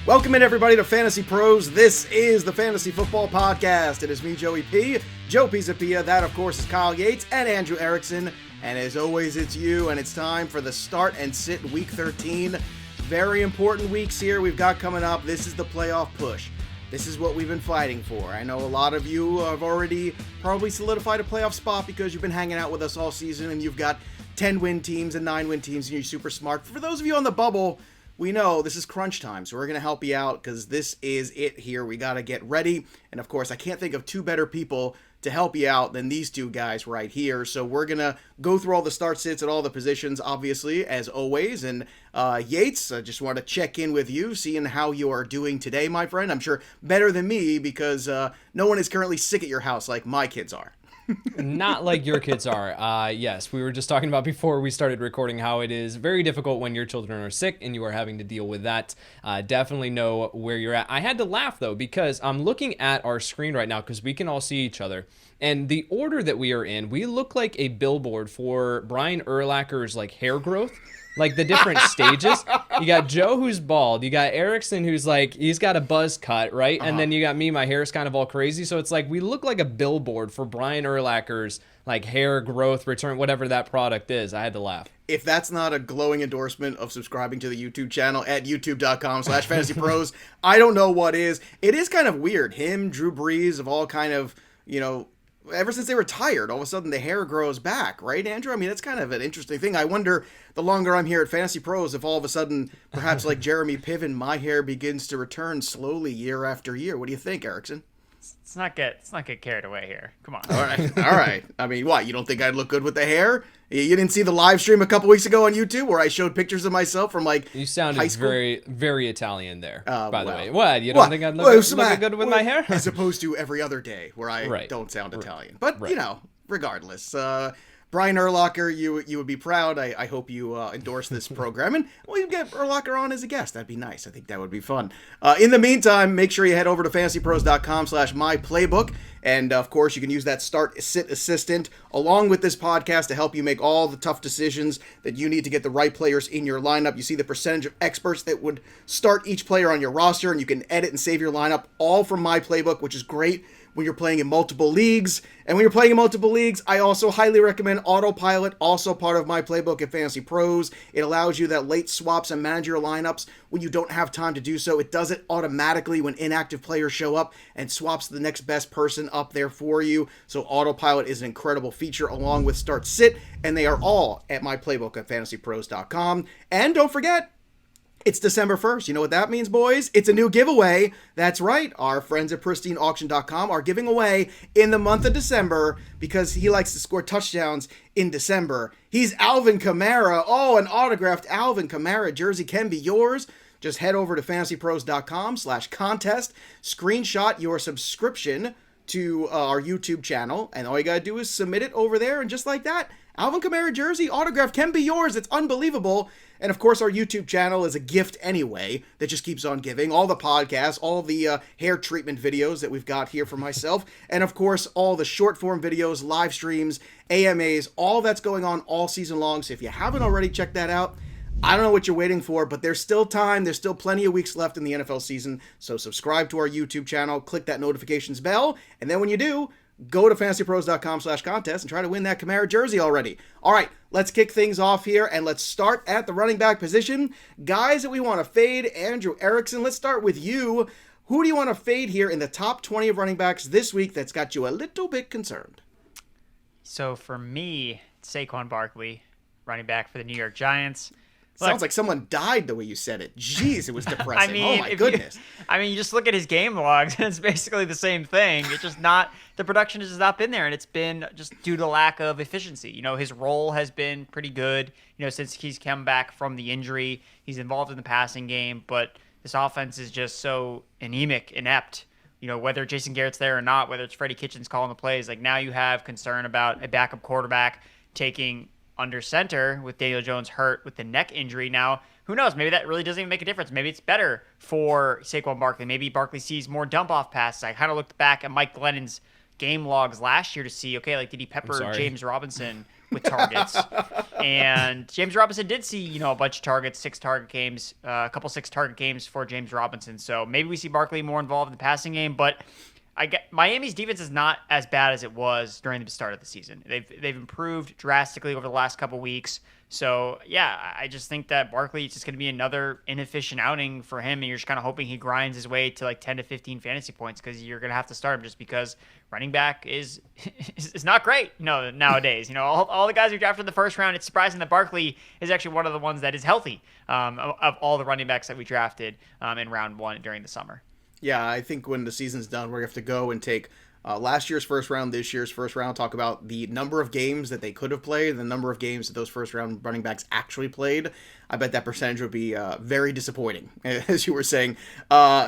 Welcome in, everybody, to Fantasy Pros. This is the Fantasy Football Podcast. It is me, Joey P, Joe Pisapia. That, of course, is Kyle Yates and Andrew Erickson. And as always, it's you, and it's time for the start and sit Week 13. Very important weeks here we've got coming up. This is the playoff push. This is what we've been fighting for. I know a lot of you have already probably solidified a playoff spot because you've been hanging out with us all season, and you've got 10-win teams and 9-win teams, and you're super smart. For those of you on the bubble, we know this is crunch time, so we're going to help you out because this is it here. We got to get ready. And of course, I can't think of two better people to help you out than these two guys right here. So we're going to go through all the start sits at all the positions, obviously, as always. And Yates, I just want to check in with you, seeing how you are doing today, my friend. I'm sure better than me because no one is currently sick at your house like my kids are. Not like your kids are. Yes, we were just talking about before we started recording how it is very difficult when your children are sick and you are having to deal with that. Definitely know where you're at. I had to laugh, though, because I'm looking at our screen right now because we can all see each other. And the order that we are in, we look like a billboard for Brian Urlacher's like hair growth. Like the different stages. You got Joe who's bald. You got Erickson who's like, he's got a buzz cut, right? And then you got me, my hair is kind of all crazy. So it's like, we look like a billboard for Brian Urlacher's like hair growth return, whatever that product is. I had to laugh. If that's not a glowing endorsement of subscribing to the YouTube channel at youtube.com/fantasypros, I don't know what is. It is kind of weird. Him, Drew Brees have all kind of, ever since they retired, all of a sudden the hair grows back, right, Andrew? I mean, it's kind of an interesting thing. I wonder, the longer I'm here at Fantasy Pros, if all of a sudden, perhaps like Jeremy Piven, my hair begins to return slowly year after year. What do you think, Erickson? Let's not get carried away here. Come on. All right. I mean, what, you don't think I'd look good with the hair? You didn't see the live stream a couple weeks ago on YouTube where I showed pictures of myself from like you sounded high school? very, very Italian there, by the way. What? You don't think I'd look good with my hair? As opposed to every other day where I don't sound Italian. But, regardless. Brian Urlacher, you would be proud. I hope you endorse this program. And we'll get Urlacher on as a guest. That'd be nice. I think that would be fun. In the meantime, make sure you head over to fantasypros.com/myplaybook. And, of course, you can use that Start Sit Assistant along with this podcast to help you make all the tough decisions that you need to get the right players in your lineup. You see the percentage of experts that would start each player on your roster, and you can edit and save your lineup all from my playbook, which is great when you're playing in multiple leagues. And when you're playing in multiple leagues, I also highly recommend Autopilot, also part of my playbook at Fantasy Pros. It allows you that late swaps and manage your lineups when you don't have time to do so. It does it automatically when inactive players show up and swaps the next best person up there for you. So Autopilot is an incredible feature along with Start Sit, and they are all at my playbook at fantasypros.com. And don't forget, it's December 1st. You know what that means, boys? It's a new giveaway. That's right. Our friends at pristineauction.com are giving away in the month of December because he likes to score touchdowns in December. He's Alvin Kamara. Oh, an autographed Alvin Kamara jersey can be yours. Just head over to fantasypros.com/contest, screenshot your subscription to our YouTube channel, and all you gotta do is submit it over there, and just like that, Alvin Kamara jersey autograph can be yours. It's unbelievable. And of course, our YouTube channel is a gift anyway that just keeps on giving. All the podcasts, all the hair treatment videos that we've got here for myself, and of course, all the short form videos, live streams, AMAs, all that's going on all season long. So if you haven't already checked that out, I don't know what you're waiting for, but there's still time. There's still plenty of weeks left in the NFL season. So subscribe to our YouTube channel, click that notifications bell, and then when you do, go to fantasypros.com/contest and try to win that Kamara jersey already. All right, let's kick things off here, and let's start at the running back position. Guys that we want to fade, Andrew Erickson, let's start with you. Who do you want to fade here in the top 20 of running backs this week that's got you a little bit concerned? So for me, Saquon Barkley, running back for the New York Giants. Sounds like someone died the way you said it. Jeez, it was depressing. Oh my goodness. You just look at his game logs and it's basically the same thing. It's just not, the production has just not been there, and it's been just due to lack of efficiency. His role has been pretty good, since he's come back from the injury. He's involved in the passing game, but this offense is just so anemic, inept. Whether Jason Garrett's there or not, whether it's Freddie Kitchens calling the plays, like now you have concern about a backup quarterback taking under center with Daniel Jones hurt with the neck injury. Now, who knows? Maybe that really doesn't even make a difference. Maybe it's better for Saquon Barkley. Maybe Barkley sees more dump-off passes. I kind of looked back at Mike Glennon's game logs last year to see, okay, like did he pepper James Robinson with targets. And James Robinson did see, a bunch of targets, 6 target games, a couple 6 target games for James Robinson. So maybe we see Barkley more involved in the passing game, but Miami's defense is not as bad as it was during the start of the season. They've improved drastically over the last couple weeks. So, yeah, I just think that Barkley is just going to be another inefficient outing for him, and you're just kind of hoping he grinds his way to 10 to 15 fantasy points because you're going to have to start him just because running back is not great nowadays. All the guys we drafted in the first round, it's surprising that Barkley is actually one of the ones that is healthy of all the running backs that we drafted in round 1 during the summer. Yeah, I think when the season's done, we're going to have to go and take last year's first round, this year's first round, talk about the number of games that they could have played, the number of games that those first round running backs actually played. I bet that percentage would be very disappointing, as you were saying.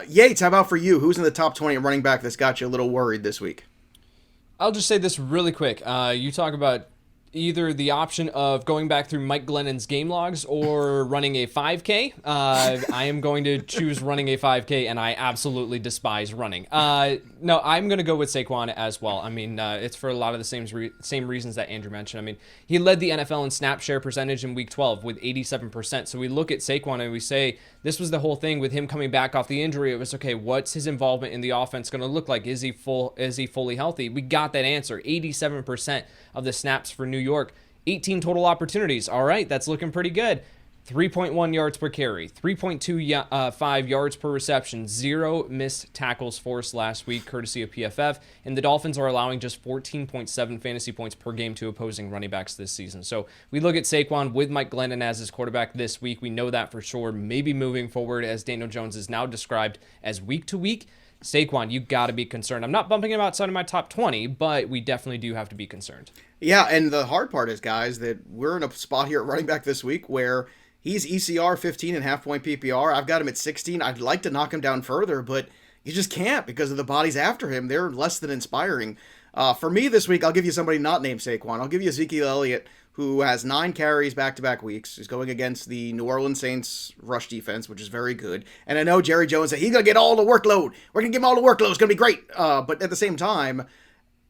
Yates, how about for you? Who's in the top 20 running back that's got you a little worried this week? I'll just say this really quick. You talk about either the option of going back through Mike Glennon's game logs or running a 5K. I am going to choose running a 5K, and I absolutely despise running. No, I'm going to go with Saquon as well. I mean, it's for a lot of the same reasons that Andrew mentioned. I mean, he led the NFL in snap share percentage in Week 12 with 87%. So we look at Saquon and we say, this was the whole thing with him coming back off the injury. It was, okay, what's his involvement in the offense going to look like? Is he fully healthy? We got that answer. 87% of the snaps for New York, 18 total opportunities. All right, that's looking pretty good. 3.1 yards per carry, 3.25 yards per reception, 0 missed tackles forced last week, courtesy of PFF. And the Dolphins are allowing just 14.7 fantasy points per game to opposing running backs this season. So we look at Saquon with Mike Glennon as his quarterback this week. We know that for sure. Maybe moving forward, as Daniel Jones is now described as week to week, Saquon, you got to be concerned. I'm not bumping him outside of my top 20, but we definitely do have to be concerned. Yeah, and the hard part is, guys, that we're in a spot here at running back this week where he's ECR 15 and half point PPR. I've got him at 16. I'd like to knock him down further, but you just can't because of the bodies after him. They're less than inspiring. For me this week, I'll give you somebody not named Saquon. I'll give you Ezekiel Elliott, who has 9 carries back-to-back weeks. He's going against the New Orleans Saints rush defense, which is very good. And I know Jerry Jones said he's going to get all the workload. We're going to give him all the workload. It's going to be great. But at the same time,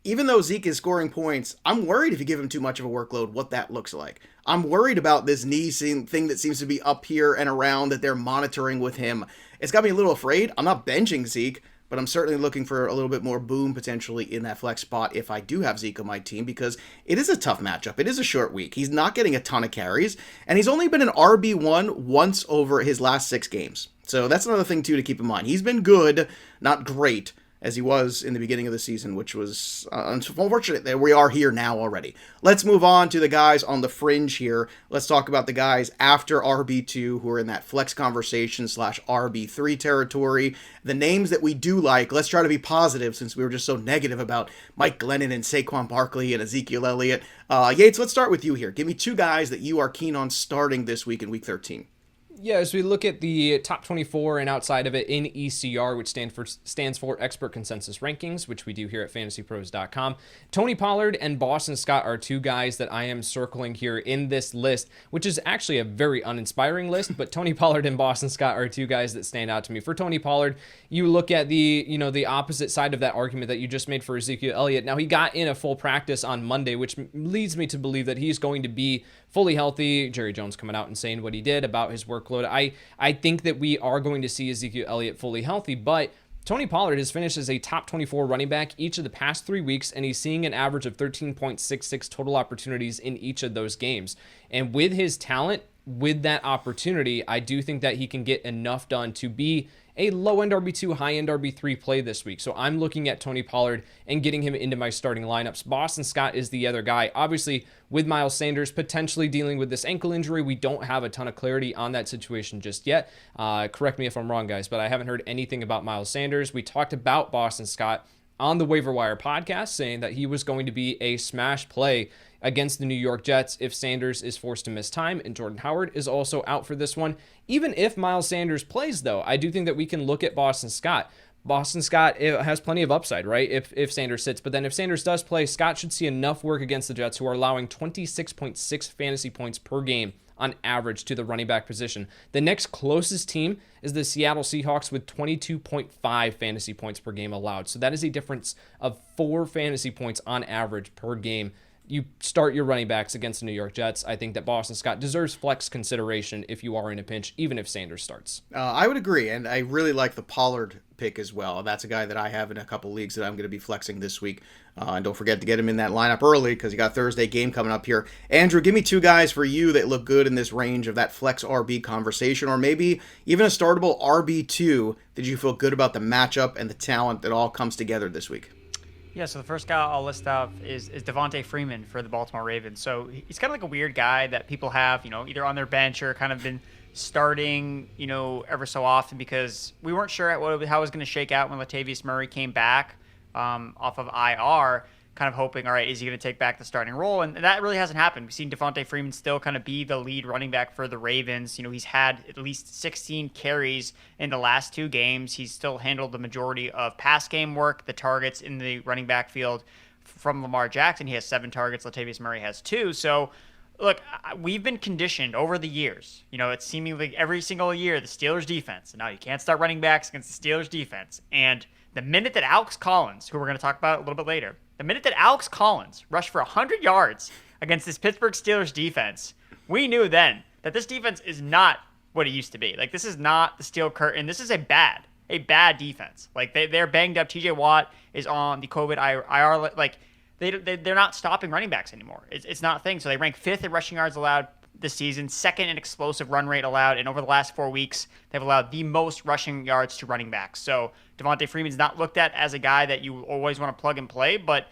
even though Zeke is scoring points, I'm worried if you give him too much of a workload, what that looks like. I'm worried about this knee thing that seems to be up here and around that they're monitoring with him. It's got me a little afraid. I'm not benching Zeke, but I'm certainly looking for a little bit more boom potentially in that flex spot if I do have Zeke on my team, because it is a tough matchup. It is a short week. He's not getting a ton of carries, and he's only been an RB1 once over his last 6 games. So that's another thing, too, to keep in mind. He's been good, not great, as he was in the beginning of the season, which was unfortunate that we are here now already. Let's move on to the guys on the fringe here. Let's talk about the guys after RB2 who are in that flex conversation / RB3 territory. The names that we do like, let's try to be positive since we were just so negative about Mike Glennon and Saquon Barkley and Ezekiel Elliott. Yates, let's start with you here. Give me 2 guys that you are keen on starting this week in Week 13. Yeah, as we look at the top 24 and outside of it in ECR, which stands for Expert Consensus Rankings, which we do here at fantasypros.com, Tony Pollard and Boston Scott are 2 guys that I am circling here in this list, which is actually a very uninspiring list, but Tony Pollard and Boston Scott are 2 guys that stand out to me. For Tony Pollard, you look at the opposite side of that argument that you just made for Ezekiel Elliott. Now, he got in a full practice on Monday, which leads me to believe that he's going to be fully healthy. Jerry Jones coming out and saying what he did about his workload. I think that we are going to see Ezekiel Elliott fully healthy, but Tony Pollard has finished as a top 24 running back each of the past 3 weeks, and he's seeing an average of 13.66 total opportunities in each of those games. And with his talent, with that opportunity, I do think that he can get enough done to be a low-end RB2, high-end RB3 play this week. So I'm looking at Tony Pollard and getting him into my starting lineups. Boston Scott is the other guy. Obviously, with Miles Sanders potentially dealing with this ankle injury, we don't have a ton of clarity on that situation just yet. Correct me if I'm wrong, guys, but I haven't heard anything about Miles Sanders. We talked about Boston Scott on the Waiver Wire podcast, saying that he was going to be a smash play against the New York Jets if Sanders is forced to miss time, and Jordan Howard is also out for this one. Even if Miles Sanders plays, though, I do think that we can look at Boston Scott. Boston Scott has plenty of upside, right, if Sanders sits. But then if Sanders does play, Scott should see enough work against the Jets, who are allowing 26.6 fantasy points per game on average to the running back position. The next closest team is the Seattle Seahawks with 22.5 fantasy points per game allowed. So that is a difference of 4 fantasy points on average per game you start your running backs against the New York Jets. I think that Boston Scott deserves flex consideration if you are in a pinch, even if Sanders starts. I would agree, and I really like the Pollard pick as well. That's a guy that I have in a couple leagues that I'm going to be flexing this week. And don't forget to get him in that lineup early because you got a Thursday game coming up here. Andrew, give me 2 guys for you that look good in this range of that flex RB conversation, or maybe even a startable RB2. Did you feel good about the matchup and the talent that all comes together this week? Yeah, so the first guy I'll list out is Devonta Freeman for the Baltimore Ravens. So he's kind of like a weird guy that people have, either on their bench or kind of been starting, ever so often because we weren't sure how it was going to shake out when Latavius Murray came back off of IR, kind of hoping, all right, is he going to take back the starting role? And that really hasn't happened. We've seen Devonta Freeman still kind of be the lead running back for the Ravens. He's had at least 16 carries in the last 2 games. He's still handled the majority of pass game work, the targets in the running back field from Lamar Jackson. He has 7 targets. Latavius Murray has 2. So, look, we've been conditioned over the years. It's seemingly every single year the Steelers defense. And now you can't start running backs against the Steelers defense. And the minute that Alex Collins, who we're going to talk about a little bit later, the minute that Alex Collins rushed for 100 yards against this Pittsburgh Steelers defense, we knew then that this defense is not what it used to be. Like, this is not the steel curtain. This is a bad defense. Like, they're banged up. TJ Watt is on the COVID IR. Like, they're not stopping running backs anymore. It's not a thing. So they rank 5th in rushing yards allowed this season, 2nd in explosive run rate allowed, and over the last 4 weeks, they've allowed the most rushing yards to running backs. So Devonta Freeman's not looked at as a guy that you always want to plug and play, but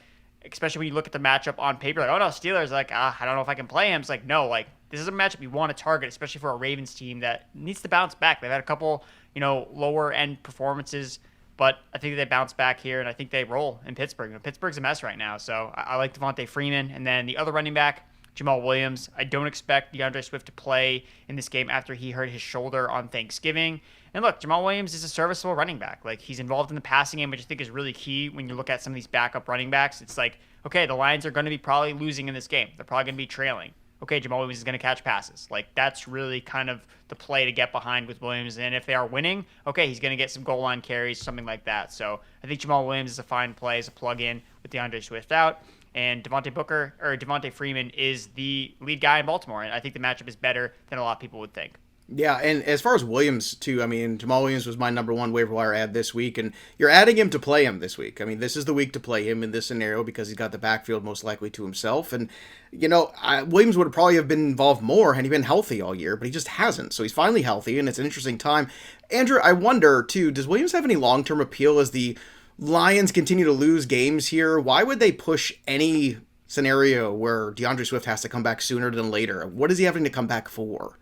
especially when you look at the matchup on paper, like, oh no, Steelers, like, I don't know if I can play him. It's like, no, like, this is a matchup you want to target, especially for a Ravens team that needs to bounce back. They've had a couple, lower end performances, but I think they bounce back here, and I think they roll in Pittsburgh. Pittsburgh's a mess right now, so I like Devonta Freeman. And then the other running back, Jamaal Williams. I don't expect DeAndre Swift to play in this game after he hurt his shoulder on Thanksgiving. And look, Jamaal Williams is a serviceable running back. Like, he's involved in the passing game, which I think is really key when you look at some of these backup running backs. It's like, okay, the Lions are going to be probably losing in this game. They're probably going to be trailing. Okay, Jamaal Williams is going to catch passes. Like, that's really kind of the play to get behind with Williams. And if they are winning, okay, he's going to get some goal line carries, something like that. So I think Jamaal Williams is a fine play as a plug-in with DeAndre Swift out. And Devonta Freeman is the lead guy in Baltimore. And I think the matchup is better than a lot of people would think. Yeah, and as far as Williams, too, I mean, Jamaal Williams was my number 1 waiver wire ad this week, and you're adding him to play him this week. I mean, this is the week to play him in this scenario because he's got the backfield most likely to himself. And, Williams would probably have been involved more had he been healthy all year, but he just hasn't. So he's finally healthy, and it's an interesting time. Andrew, I wonder, too, does Williams have any long-term appeal as the Lions continue to lose games here? Why would they push any scenario where DeAndre Swift has to come back sooner than later? What is he having to come back for?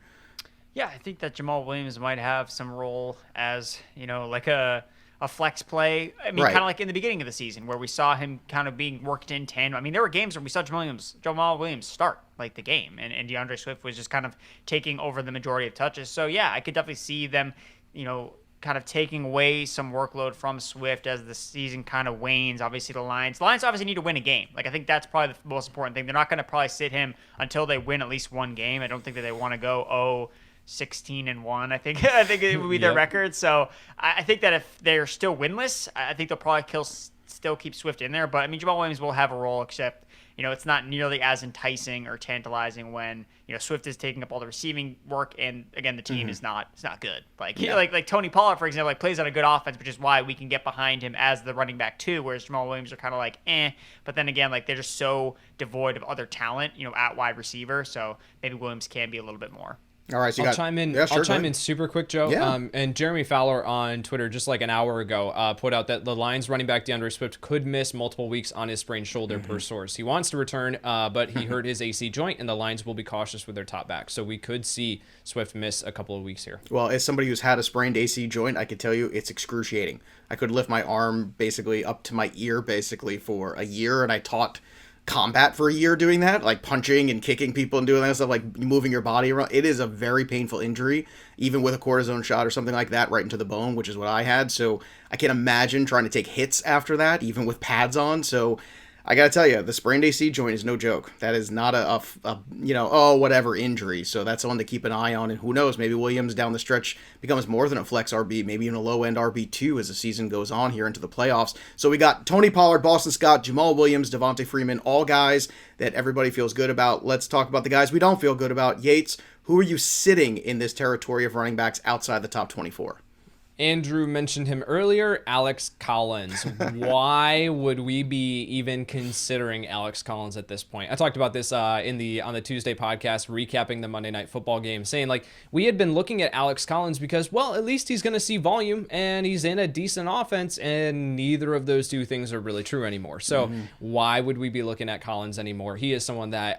Yeah, I think that Jamaal Williams might have some role as, like a flex play. I mean, right. Kind of like in the beginning of the season where we saw him kind of being worked in tandem. I mean, there were games where we saw Jamaal Williams start like the game, and DeAndre Swift was just kind of taking over the majority of touches. So, yeah, I could definitely see them, kind of taking away some workload from Swift as the season kind of wanes. Obviously, the Lions obviously need to win a game. Like, I think that's probably the most important thing. They're not going to probably sit him until they win at least one game. I don't think that they want to go 16-1. I think it would be their record. So I think that if they're still winless, I think they'll probably still keep Swift in there. But I mean, Jamaal Williams will have a role, except it's not nearly as enticing or tantalizing when Swift is taking up all the receiving work, and again, the team is not good. Like like Tony Pollard, for example, like plays on a good offense, which is why we can get behind him as the running back too. Whereas Jamaal Williams are kind of like but then again, like they're just so devoid of other talent, at wide receiver. So maybe Williams can be a little bit more. All right, so I'll chime in. Yeah, sure, I'll chime in super quick, Joe. Yeah. And Jeremy Fowler on Twitter just like an hour ago put out that the Lions running back DeAndre Swift could miss multiple weeks on his sprained shoulder per source. He wants to return, but he hurt his AC joint, and the Lions will be cautious with their top back. So we could see Swift miss a couple of weeks here. Well, as somebody who's had a sprained AC joint, I could tell you it's excruciating. I could lift my arm basically up to my ear basically for a year, and I taught combat for a year doing that, like punching and kicking people and doing that stuff, like moving your body around. It is a very painful injury, even with a cortisone shot or something like that right into the bone, which is what I had. So I can't imagine trying to take hits after that, even with pads on. So I got to tell you, the sprained AC joint is no joke. That is not a whatever injury. So that's one to keep an eye on. And who knows, maybe Williams down the stretch becomes more than a flex RB, maybe even a low-end RB2 as the season goes on here into the playoffs. So we got Tony Pollard, Boston Scott, Jamaal Williams, Devonta Freeman, all guys that everybody feels good about. Let's talk about the guys we don't feel good about. Yates, who are you sitting in this territory of running backs outside the top 24? Andrew mentioned him earlier, Alex Collins. Why would we be even considering Alex Collins at this point? I talked about this on the Tuesday podcast, recapping the Monday Night Football game, saying like we had been looking at Alex Collins because, well, at least he's going to see volume and he's in a decent offense, and neither of those two things are really true anymore. So why would we be looking at Collins anymore? He is someone that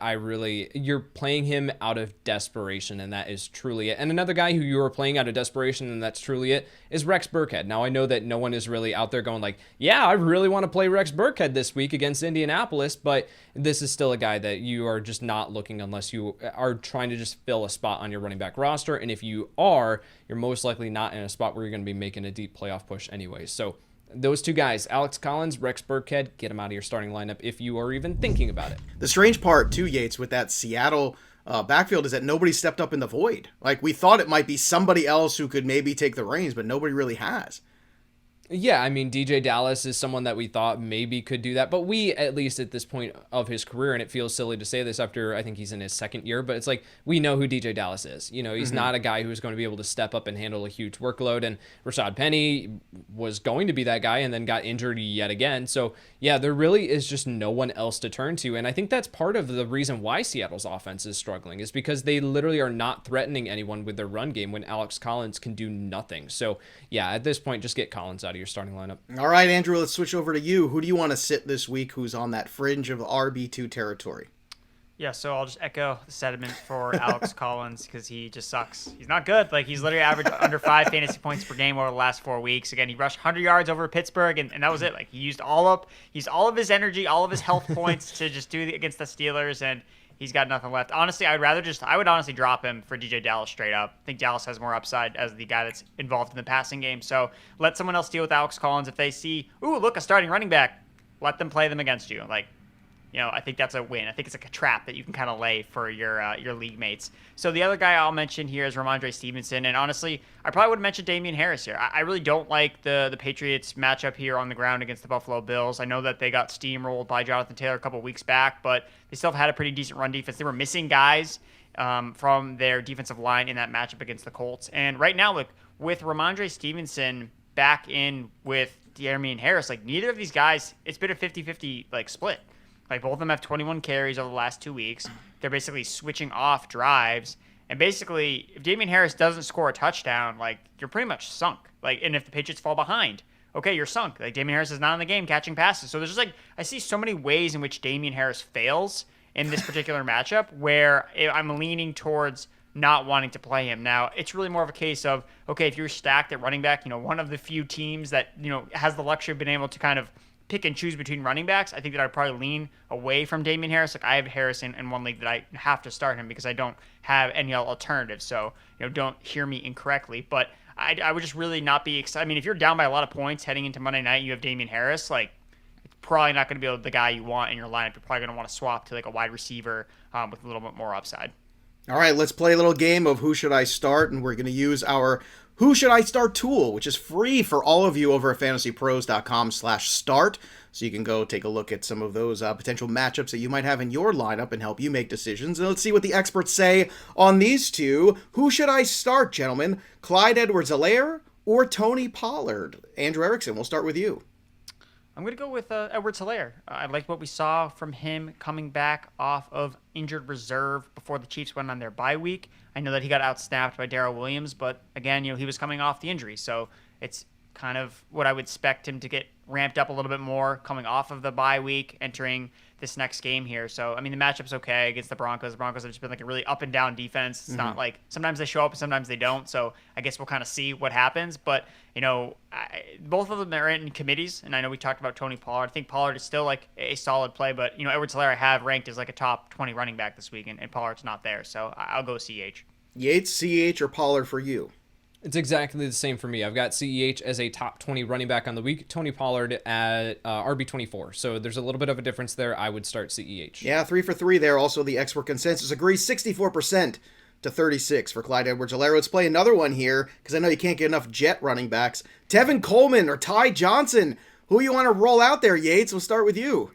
you're playing him out of desperation, and that is truly it. And another guy who you are playing out of desperation, and that's truly it, is Rex Burkhead. Now, I know that no one is really out there going like, yeah, I really want to play Rex Burkhead this week against Indianapolis, but this is still a guy that you are just not looking unless you are trying to just fill a spot on your running back roster. And if you are, you're most likely not in a spot where you're going to be making a deep playoff push anyway. So those two guys, Alex Collins, Rex Burkhead, get them out of your starting lineup if you are even thinking about it. The strange part, too, Yates, with that Seattle backfield is that nobody stepped up in the void. Like, we thought it might be somebody else who could maybe take the reins, but nobody really has. Yeah, I mean, DJ Dallas is someone that we thought maybe could do that, but we, at least at this point of his career, and it feels silly to say this after I think he's in his second year, but it's like we know who DJ Dallas is. You know, he's not a guy who's going to be able to step up and handle a huge workload, and Rashad Penny was going to be that guy and then got injured yet again. So, yeah, there really is just no one else to turn to, and I think that's part of the reason why Seattle's offense is struggling is because they literally are not threatening anyone with their run game when Alex Collins can do nothing. So, yeah, at this point, just get Collins out of your starting lineup. All right, Andrew, let's switch over to you. Who do you want to sit this week who's on that fringe of RB2 territory? Yeah, so I'll just echo the sentiment for Alex Collins because he just sucks. He's not good. Like, he's literally averaged under 5 fantasy points per game over the last 4 weeks. Again, he rushed 100 yards over Pittsburgh, and that was it. Like, he used all of his energy, all of his health points to just do against the Steelers, and he's got nothing left. Honestly, I would honestly drop him for DJ Dallas straight up. I think Dallas has more upside as the guy that's involved in the passing game. So let someone else deal with Alex Collins. If they see, ooh, look, a starting running back, let them play them against you. Like, you know, I think that's a win. I think it's like a trap that you can kind of lay for your league mates. So the other guy I'll mention here is Rhamondre Stevenson. And honestly, I probably would have mentioned Damian Harris here. I really don't like the Patriots matchup here on the ground against the Buffalo Bills. I know that they got steamrolled by Jonathan Taylor a couple weeks back, but they still have had a pretty decent run defense. They were missing guys from their defensive line in that matchup against the Colts. And right now, look, with Rhamondre Stevenson back in with Damian Harris, like neither of these guys, it's been a 50-50 like split. Like, both of them have 21 carries over the last 2 weeks. They're basically switching off drives. And basically, if Damian Harris doesn't score a touchdown, like, you're pretty much sunk. Like, and if the Patriots fall behind, okay, you're sunk. Like, Damian Harris is not in the game catching passes. So there's just, like, I see so many ways in which Damian Harris fails in this particular matchup where I'm leaning towards not wanting to play him. Now, it's really more of a case of, okay, if you're stacked at running back, you know, one of the few teams that, you know, has the luxury of being able to kind of pick and choose between running backs, I think that I'd probably lean away from Damian Harris. Like, I have Harris in one league that I have to start him because I don't have any alternatives. So, you know, don't hear me incorrectly. But I would just really not be excited. I mean, if you're down by a lot of points heading into Monday night and you have Damian Harris, like, it's probably not going to be the guy you want in your lineup. You're probably going to want to swap to, like, a wide receiver with a little bit more upside. All right, let's play a little game of Who Should I Start? And we're going to use our Who Should I Start tool, which is free for all of you over at fantasypros.com/start. So you can go take a look at some of those potential matchups that you might have in your lineup and help you make decisions. And let's see what the experts say on these two. Who should I start, gentlemen? Clyde Edwards-Helaire or Tony Pollard? Andrew Erickson, we'll start with you. I'm going to go with Edwards-Helaire. I liked what we saw from him coming back off of injured reserve before the Chiefs went on their bye week. I know that he got outsnapped by Darrell Williams, but again, you know, he was coming off the injury. So it's kind of what I would expect him to get ramped up a little bit more coming off of the bye week, entering this next game here. So, I mean, the matchup's okay against the Broncos. The Broncos have just been like a really up and down defense. It's not like sometimes they show up and sometimes they don't. So I guess we'll kind of see what happens. But, you know, both of them are in committees. And I know we talked about Tony Pollard. I think Pollard is still like a solid play. But, you know, Edwards-Helaire I have ranked as like a top 20 running back this week. And Pollard's not there. So I'll go CH. Yates, CH, or Pollard for you? It's exactly the same for me. I've got CEH as a top 20 running back on the week, Tony Pollard at RB24. So there's a little bit of a difference there. I would start CEH. Yeah, 3 for 3 there. Also, the expert consensus agrees 64% to 36 for Clyde Edwards-Helaire. Let's play another one here, because I know you can't get enough jet running backs. Tevin Coleman or Ty Johnson. Who you want to roll out there, Yates? We'll start with you.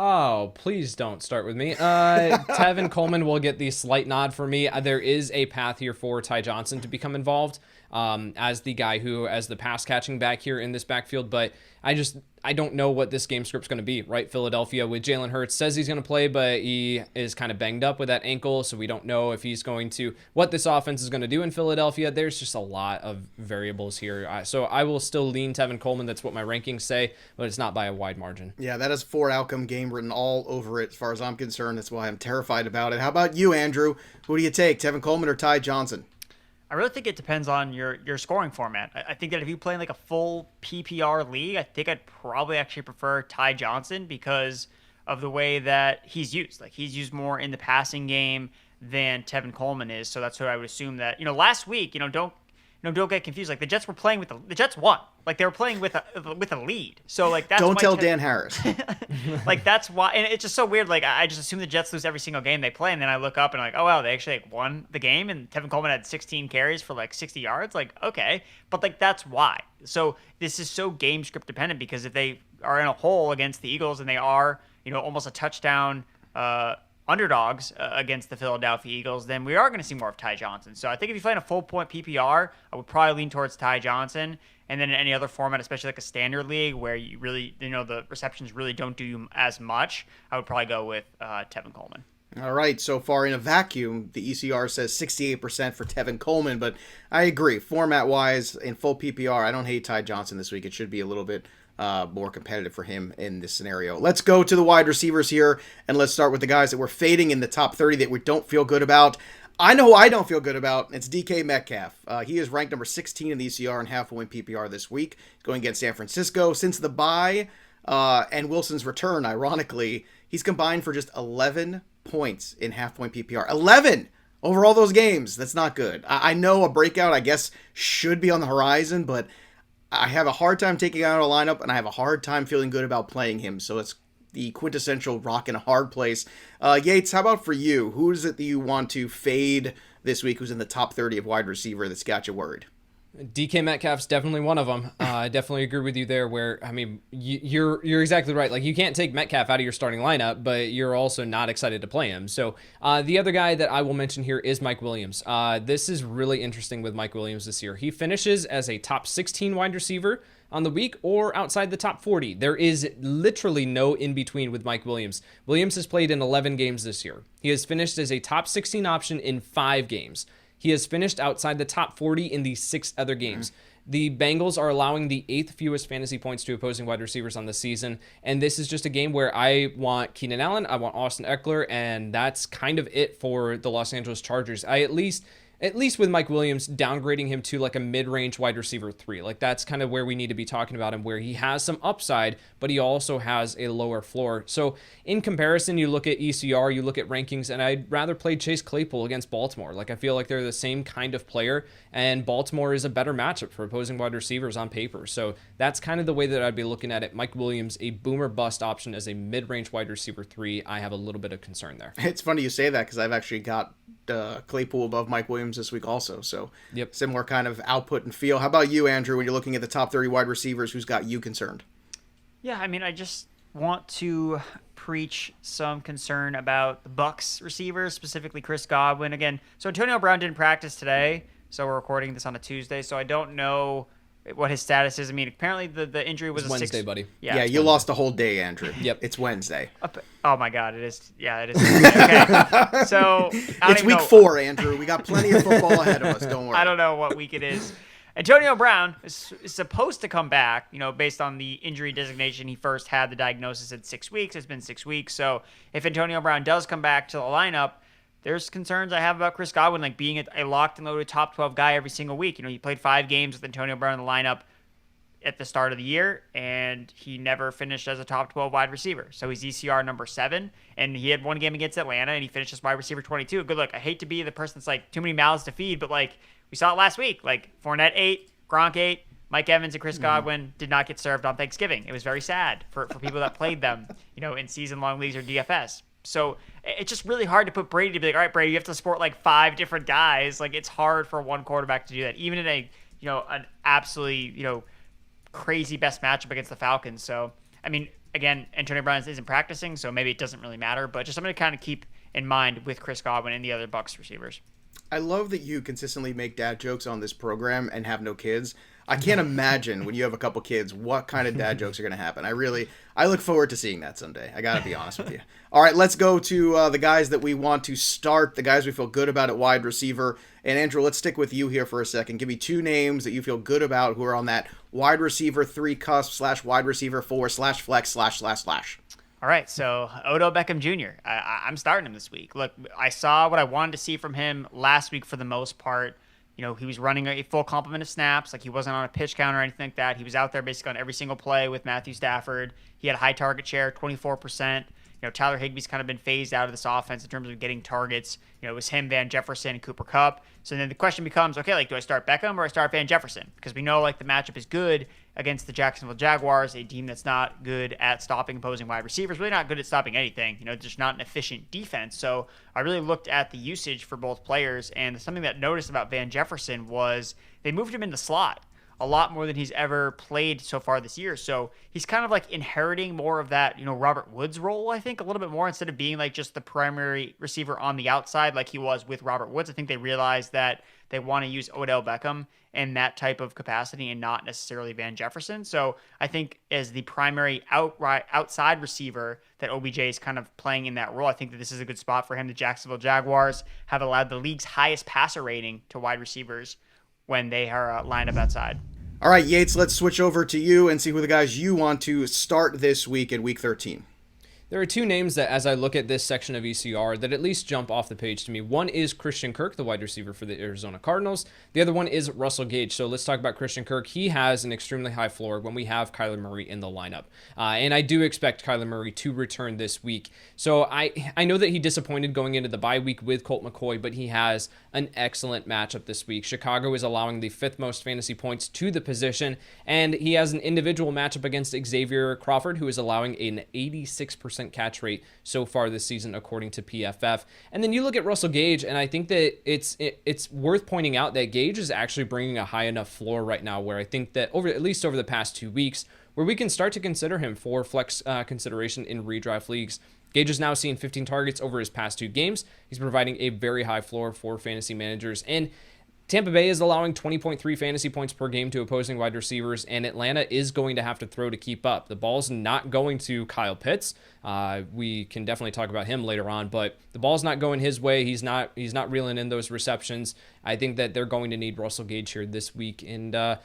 Oh, please don't start with me. Tevin Coleman will get the slight nod for me. There is a path here for Ty Johnson to become involved as the guy who, as the pass catching back here in this backfield. But I don't know what this game script's going to be, right? Philadelphia with Jalen Hurts says he's going to play, but he is kind of banged up with that ankle. So we don't know if he's going to, what this offense is going to do in Philadelphia. There's just a lot of variables here. So I will still lean Tevin Coleman. That's what my rankings say, but it's not by a wide margin. Yeah, that is 4 outcome game written all over it as far as I'm concerned. That's why I'm terrified about it. How about you, Andrew? Who do you take, Tevin Coleman or Ty Johnson? I really think it depends on your scoring format. I think that if you play in like a full PPR league, I think I'd probably actually prefer Ty Johnson because of the way that he's used. Like, he's used more in the passing game than Tevin Coleman is. So that's what I would assume that, last week, don't get confused. Like, the Jets were playing with the Jets won. Like, they were playing with a lead. So like that's don't tell Dan Harris. Like, that's why, and it's just so weird. Like, I just assume the Jets lose every single game they play, and then I look up and I'm like, oh wow, they actually won the game, and Tevin Coleman had 16 carries for like 60 yards. Like, okay, but like that's why. So this is so game script dependent because if they are in a hole against the Eagles and they are almost a touchdown underdogs against the Philadelphia Eagles, then we are going to see more of Ty Johnson. So I think if you play in a full point PPR, I would probably lean towards Ty Johnson. And then in any other format, especially like a standard league where you really, the receptions really don't do you as much, I would probably go with Tevin Coleman. All right, so far in a vacuum, the ECR says 68% for Tevin Coleman, but I agree. Format-wise, in full PPR, I don't hate Ty Johnson this week. It should be a little bit more competitive for him in this scenario. Let's go to the wide receivers here, and let's start with the guys that we're fading in the top 30 that we don't feel good about. I know who I don't feel good about. It's DK Metcalf. He is ranked number 16 in the ECR and half-point PPR this week, going against San Francisco. Since the bye and Wilson's return, ironically, he's combined for just 11 points in half-point PPR. 11 over all those games. That's not good. I know a breakout, I guess, should be on the horizon, but I have a hard time taking out a lineup, and I have a hard time feeling good about playing him. So it's the quintessential rock in a hard place. Yates, how about for you? Who is it that you want to fade this week who's in the top 30 of wide receiver that's got you worried? DK Metcalf's definitely one of them. I definitely agree with you there where, I mean, you're exactly right. Like, you can't take Metcalf out of your starting lineup, but you're also not excited to play him. So the other guy that I will mention here is Mike Williams. This is really interesting with Mike Williams this year. He finishes as a top 16 wide receiver on the week or outside the top 40. There is literally no in-between with Mike Williams. Williams has played in 11 games this year. He has finished as a top 16 option in 5 games. He has finished outside the top 40 in the 6 other games. The Bengals are allowing the 8th fewest fantasy points to opposing wide receivers on the season, and this is just a game where I want Keenan Allen, I want Austin Eckler, and that's kind of it for the Los Angeles Chargers. I at least with Mike Williams, downgrading him to like a mid-range wide receiver 3. Like, that's kind of where we need to be talking about him, where he has some upside, but he also has a lower floor. So in comparison, you look at ECR, you look at rankings, and I'd rather play Chase Claypool against Baltimore. Like, I feel like they're the same kind of player, and Baltimore is a better matchup for opposing wide receivers on paper. So that's kind of the way that I'd be looking at it. Mike Williams, a boomer bust option as a mid-range wide receiver 3. I have a little bit of concern there. It's funny you say that because I've actually got Claypool above Mike Williams this week also. So yep. Similar kind of output and feel. How about you, Andrew, when you're looking at the top 30 wide receivers, who's got you concerned? Yeah, I mean, I just want to preach some concern about the Bucs receivers, specifically Chris Godwin. Again, so Antonio Brown didn't practice today, so we're recording this on a Tuesday, so I don't know what his status is. I mean, apparently the injury was Wednesday, buddy. Yeah, you lost a whole day, Andrew. Yep. It's Wednesday. Oh my God, it is. Yeah, it is. Okay. So it's week 4, Andrew. We got plenty of football ahead of us. Don't worry. I don't know what week it is. Antonio Brown is supposed to come back, based on the injury designation. He first had the diagnosis at 6 weeks. It's been 6 weeks. So if Antonio Brown does come back to the lineup, there's concerns I have about Chris Godwin, like being a locked and loaded top 12 guy every single week. He played 5 games with Antonio Brown in the lineup at the start of the year, and he never finished as a top 12 wide receiver. So he's ECR number 7, and he had 1 game against Atlanta, and he finished as wide receiver 22. Good luck. I hate to be the person that's like too many mouths to feed, but like we saw it last week. Like Fournette 8, Gronk 8, Mike Evans and Chris Godwin did not get served on Thanksgiving. It was very sad for people that played them, in season-long leagues or DFS. So it's just really hard to put Brady to be like, all right, Brady, you have to support like 5 different guys. Like, it's hard for one quarterback to do that, even in an absolutely, crazy best matchup against the Falcons. So, I mean, again, Antonio Brown isn't practicing, so maybe it doesn't really matter, but just something to kind of keep in mind with Chris Godwin and the other Bucs receivers. I love that you consistently make dad jokes on this program and have no kids. I can't imagine when you have a couple kids what kind of dad jokes are going to happen. I look forward to seeing that someday. I got to be honest with you. All right, let's go to the guys that we want to start, the guys we feel good about at wide receiver. And Andrew, let's stick with you here for a second. Give me 2 names that you feel good about who are on that wide receiver 3 cusp / wide receiver 4 / flex / All right, so Odell Beckham Jr. I'm starting him this week. Look, I saw what I wanted to see from him last week for the most part. He was running a full complement of snaps. Like, he wasn't on a pitch count or anything like that. He was out there basically on every single play with Matthew Stafford. He had a high target share, 24%. Tyler Higbee's kind of been phased out of this offense in terms of getting targets. It was him, Van Jefferson, and Cooper Kupp. So then the question becomes, okay, like, do I start Beckham or I start Van Jefferson? Because we know, like, the matchup is good against the Jacksonville Jaguars, a team that's not good at stopping opposing wide receivers, really not good at stopping anything, just not an efficient defense. So I really looked at the usage for both players, and something that I noticed about Van Jefferson was they moved him in the slot a lot more than he's ever played so far this year. So he's kind of like inheriting more of that, Robert Woods role, I think, a little bit more, instead of being like just the primary receiver on the outside like he was with Robert Woods. I think they realized that they want to use Odell Beckham in that type of capacity and not necessarily Van Jefferson. So I think as the primary outside receiver that OBJ is kind of playing in that role, I think that this is a good spot for him. The Jacksonville Jaguars have allowed the league's highest passer rating to wide receivers when they are lined up outside. All right, Yates, let's switch over to you and see who the guys you want to start this week in Week 13. There are 2 names that, as I look at this section of ECR, that at least jump off the page to me. One is Christian Kirk, the wide receiver for the Arizona Cardinals. The other one is Russell Gage. So let's talk about Christian Kirk. He has an extremely high floor when we have Kyler Murray in the lineup. And I do expect Kyler Murray to return this week. So I know that he disappointed going into the bye week with Colt McCoy, but he has an excellent matchup this week. Chicago is allowing the 5th most fantasy points to the position, and he has an individual matchup against Xavier Crawford, who is allowing an 86% catch rate so far this season, according to PFF. And then you look at Russell Gage, and I think that it's worth pointing out that Gage is actually bringing a high enough floor right now where I think that at least over the past 2 weeks, where we can start to consider him for flex consideration in redraft leagues. Gage has now seen 15 targets over his past 2 games. He's providing a very high floor for fantasy managers. And Tampa Bay is allowing 20.3 fantasy points per game to opposing wide receivers, and Atlanta is going to have to throw to keep up. The ball's not going to Kyle Pitts. We can definitely talk about him later on, but the ball's not going his way. He's not reeling in those receptions. I think that they're going to need Russell Gage here this week. And I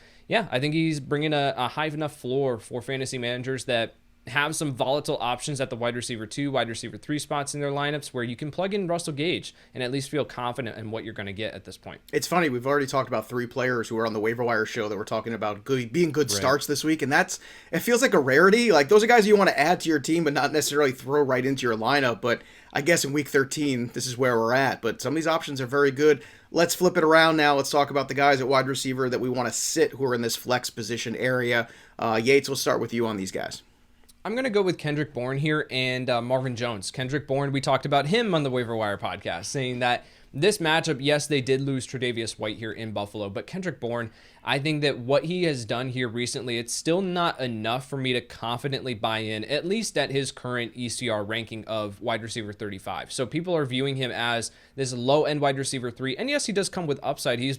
think he's bringing a high enough floor for fantasy managers that have some volatile options at the wide receiver 2, wide receiver 3 spots in their lineups where you can plug in Russell Gage and at least feel confident in what you're going to get at this point. It's funny, we've already talked about 3 players who are on the waiver wire show that we're talking about being good starts this week, and it feels like a rarity. Like, those are guys you want to add to your team but not necessarily throw right into your lineup. But I guess in Week 13, this is where we're at. But some of these options are very good. Let's flip it around now. Let's talk about the guys at wide receiver that we want to sit who are in this flex position area. Yates, we'll start with you on these guys. I'm going to go with Kendrick Bourne here and Marvin Jones. Kendrick Bourne, we talked about him on the Waiver Wire podcast, saying that this matchup, yes, they did lose Tre'Davious White here in Buffalo, but Kendrick Bourne, I think that what he has done here recently, it's still not enough for me to confidently buy in, at least at his current ECR ranking of wide receiver 35. So people are viewing him as this low-end wide receiver 3, and yes, he does come with upside. He's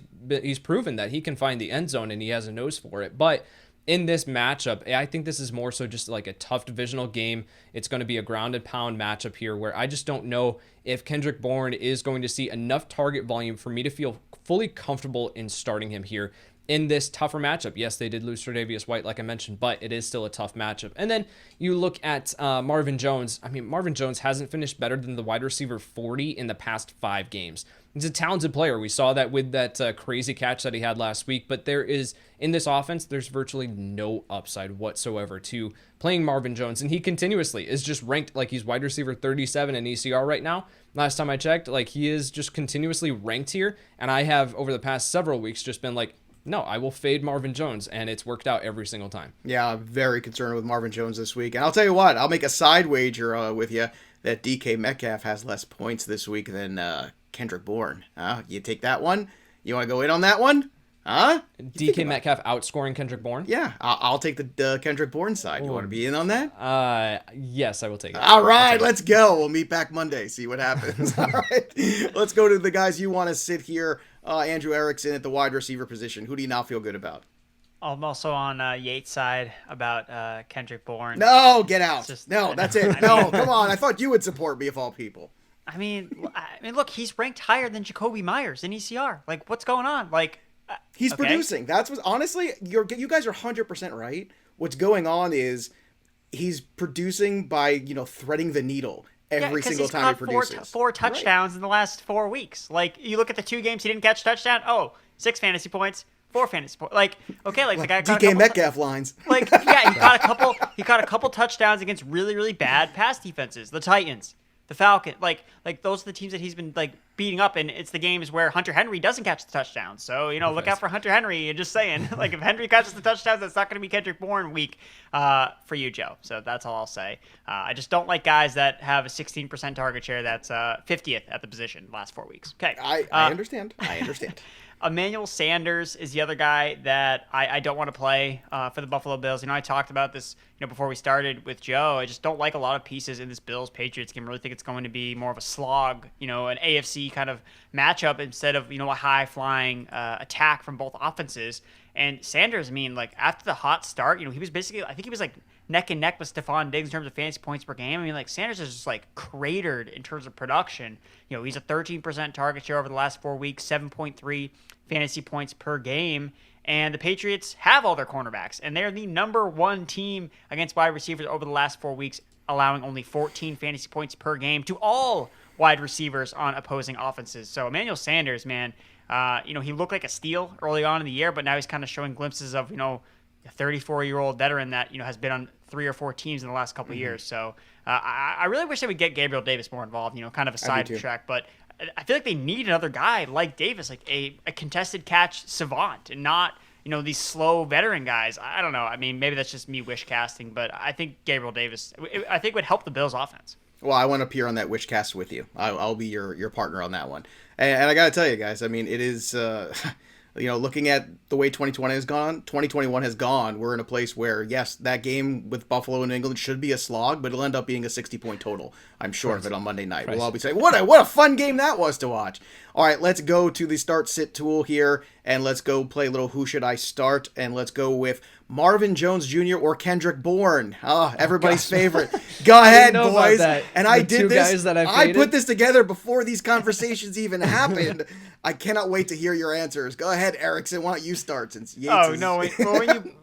proven that he can find the end zone, and he has a nose for it, but in this matchup, I think this is more so just like a tough divisional game. It's going to be a ground and pound matchup here where I just don't know if Kendrick Bourne is going to see enough target volume for me to feel fully comfortable in starting him here. in this tougher matchup. Yes, they did lose Tre'Davious White, like I mentioned, but it is still a tough matchup. And then you look at Marvin Jones. I mean, Marvin Jones hasn't finished better than the wide receiver 40 in the past 5 games. He's a talented player. We saw that with that crazy catch that he had last week, but in this offense, there's virtually no upside whatsoever to playing Marvin Jones, and he continuously is just ranked like he's wide receiver 37 in ECR right now. Last time I checked, like he is just continuously ranked here, and I have over the past several weeks just been like, no, I will fade Marvin Jones, and it's worked out every single time. Yeah, I'm very concerned with Marvin Jones this week, and I'll tell you what, I'll make a side wager with you that DK Metcalf has less points this week than Kendrick Bourne. You take that one? You want to go in on that one? Huh? DK Metcalf outscoring Kendrick Bourne? Yeah, I'll take the Kendrick Bourne side. You want to be in on that? Yes, I will take it. All right, let's go. We'll meet back Monday, see what happens. All right, let's go to the guys you want to sit here. Andrew Erickson at the wide receiver position. Who do you now feel good about? I'm also on Yates' side about Kendrick Bourne. No, get out. No, that's it. No, come on. I thought you would support me of all people. I mean, look, he's ranked higher than Jacoby Myers in ECR. Like, what's going on? Like, he's producing. That's what. Honestly, you guys are 100% right. What's going on is he's producing by threading the needle every single time he produces. Four touchdowns in the last 4 weeks. Like, you look at the 2 games he didn't catch touchdown. Oh, 6 fantasy points. 4 fantasy points. Like, okay, like the guy got DK Metcalf lines. Like, yeah, he got a couple touchdowns against really, really bad pass defenses. The Titans, the Falcons, like those are the teams that he's been like beating up, and it's the games where Hunter Henry doesn't catch the touchdowns. So look out for Hunter Henry. And just saying, like if Henry catches the touchdowns, that's not going to be Kendrick Bourne week for you, Joe. So that's all I'll say. I just don't like guys that have a 16% target share that's 50th at the position the last 4 weeks. Okay, I understand. I understand. Emmanuel Sanders is the other guy that I don't want to play for the Buffalo Bills. I talked about this before we started with Joe. I just don't like a lot of pieces in this Bills-Patriots game. I really think it's going to be more of a slog, an AFC kind of matchup instead of, a high-flying attack from both offenses. And Sanders, after the hot start, he was basically, I think he was like neck and neck with Stephon Diggs in terms of fantasy points per game. Sanders is just cratered in terms of production. He's a 13% target share over the last 4 weeks, 7.3 fantasy points per game. And the Patriots have all their cornerbacks, and they're the number 1 team against wide receivers over the last 4 weeks, allowing only 14 fantasy points per game to all wide receivers on opposing offenses. So Emmanuel Sanders, man, he looked like a steal early on in the year, but now he's kind of showing glimpses of, a 34-year-old veteran that, has been on 3 or 4 teams in the last couple of years. So I really wish they would get Gabriel Davis more involved, kind of a side track. But I feel like they need another guy like Davis, like a contested catch savant, and not, these slow veteran guys. I don't know. Maybe that's just me wish casting, but I think Gabriel Davis, I think would help the Bills offense. Well, I want to appear on that wish cast with you. I'll be your partner on that one. And I got to tell you guys, it is, looking at the way 2021 has gone, we're in a place where, yes, that game with Buffalo and England should be a slog, but it'll end up being a 60-point total. I'm sure of it on Monday night. We'll all be saying, what a fun game that was to watch. All right, let's go to the start-sit tool here, and let's go play a little Who Should I Start, and let's go with Marvin Jones Jr. or Kendrick Bourne. Everybody's favorite. Go ahead, boys. And I did this. I put this together before these conversations even happened. I cannot wait to hear your answers. Go ahead, Erickson. Why don't you start since Yates is... no.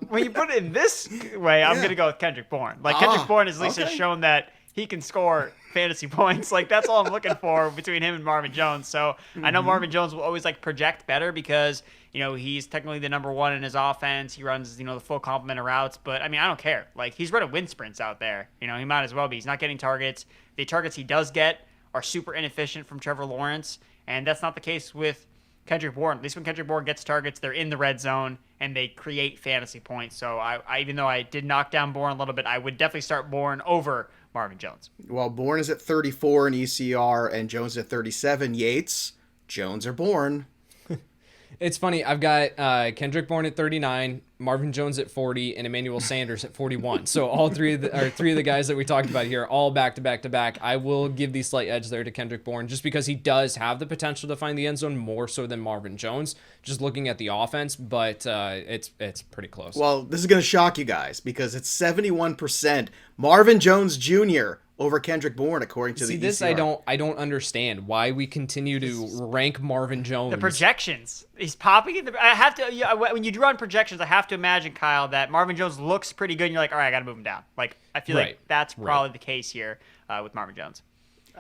When you put it in this way, I'm going to go with Kendrick Bourne. Kendrick Bourne at least has shown that he can score fantasy points. That's all I'm looking for between him and Marvin Jones. So I know Marvin Jones will always project better because he's technically the number 1 in his offense. He runs the full complement of routes. But I don't care. He's running wind sprints out there. He might as well be. He's not getting targets. The targets he does get are super inefficient from Trevor Lawrence, and that's not the case with Kendrick Bourne. At least when Kendrick Bourne gets targets, they're in the red zone and they create fantasy points. So I even though I did knock down Bourne a little bit, I would definitely start Bourne over Marvin Jones. Well, Bourne is at 34 in ECR and Jones at 37. Yates, Jones or Bourne? It's funny. I've got Kendrick Bourne at 39, Marvin Jones at 40, and Emmanuel Sanders at 41. So all three of the guys that we talked about here, all back to back to back. I will give the slight edge there to Kendrick Bourne just because he does have the potential to find the end zone more so than Marvin Jones, just looking at the offense, but it's pretty close. Well, this is going to shock you guys because it's 71% Marvin Jones Jr. over Kendrick Bourne, according to the ECR. I don't understand why we continue to rank Marvin Jones. The projections. He's popping in I have to, when you run projections, I have to imagine, Kyle, that Marvin Jones looks pretty good, and you're like, all right, I got to move him down. Like, I feel like that's probably the case here with Marvin Jones.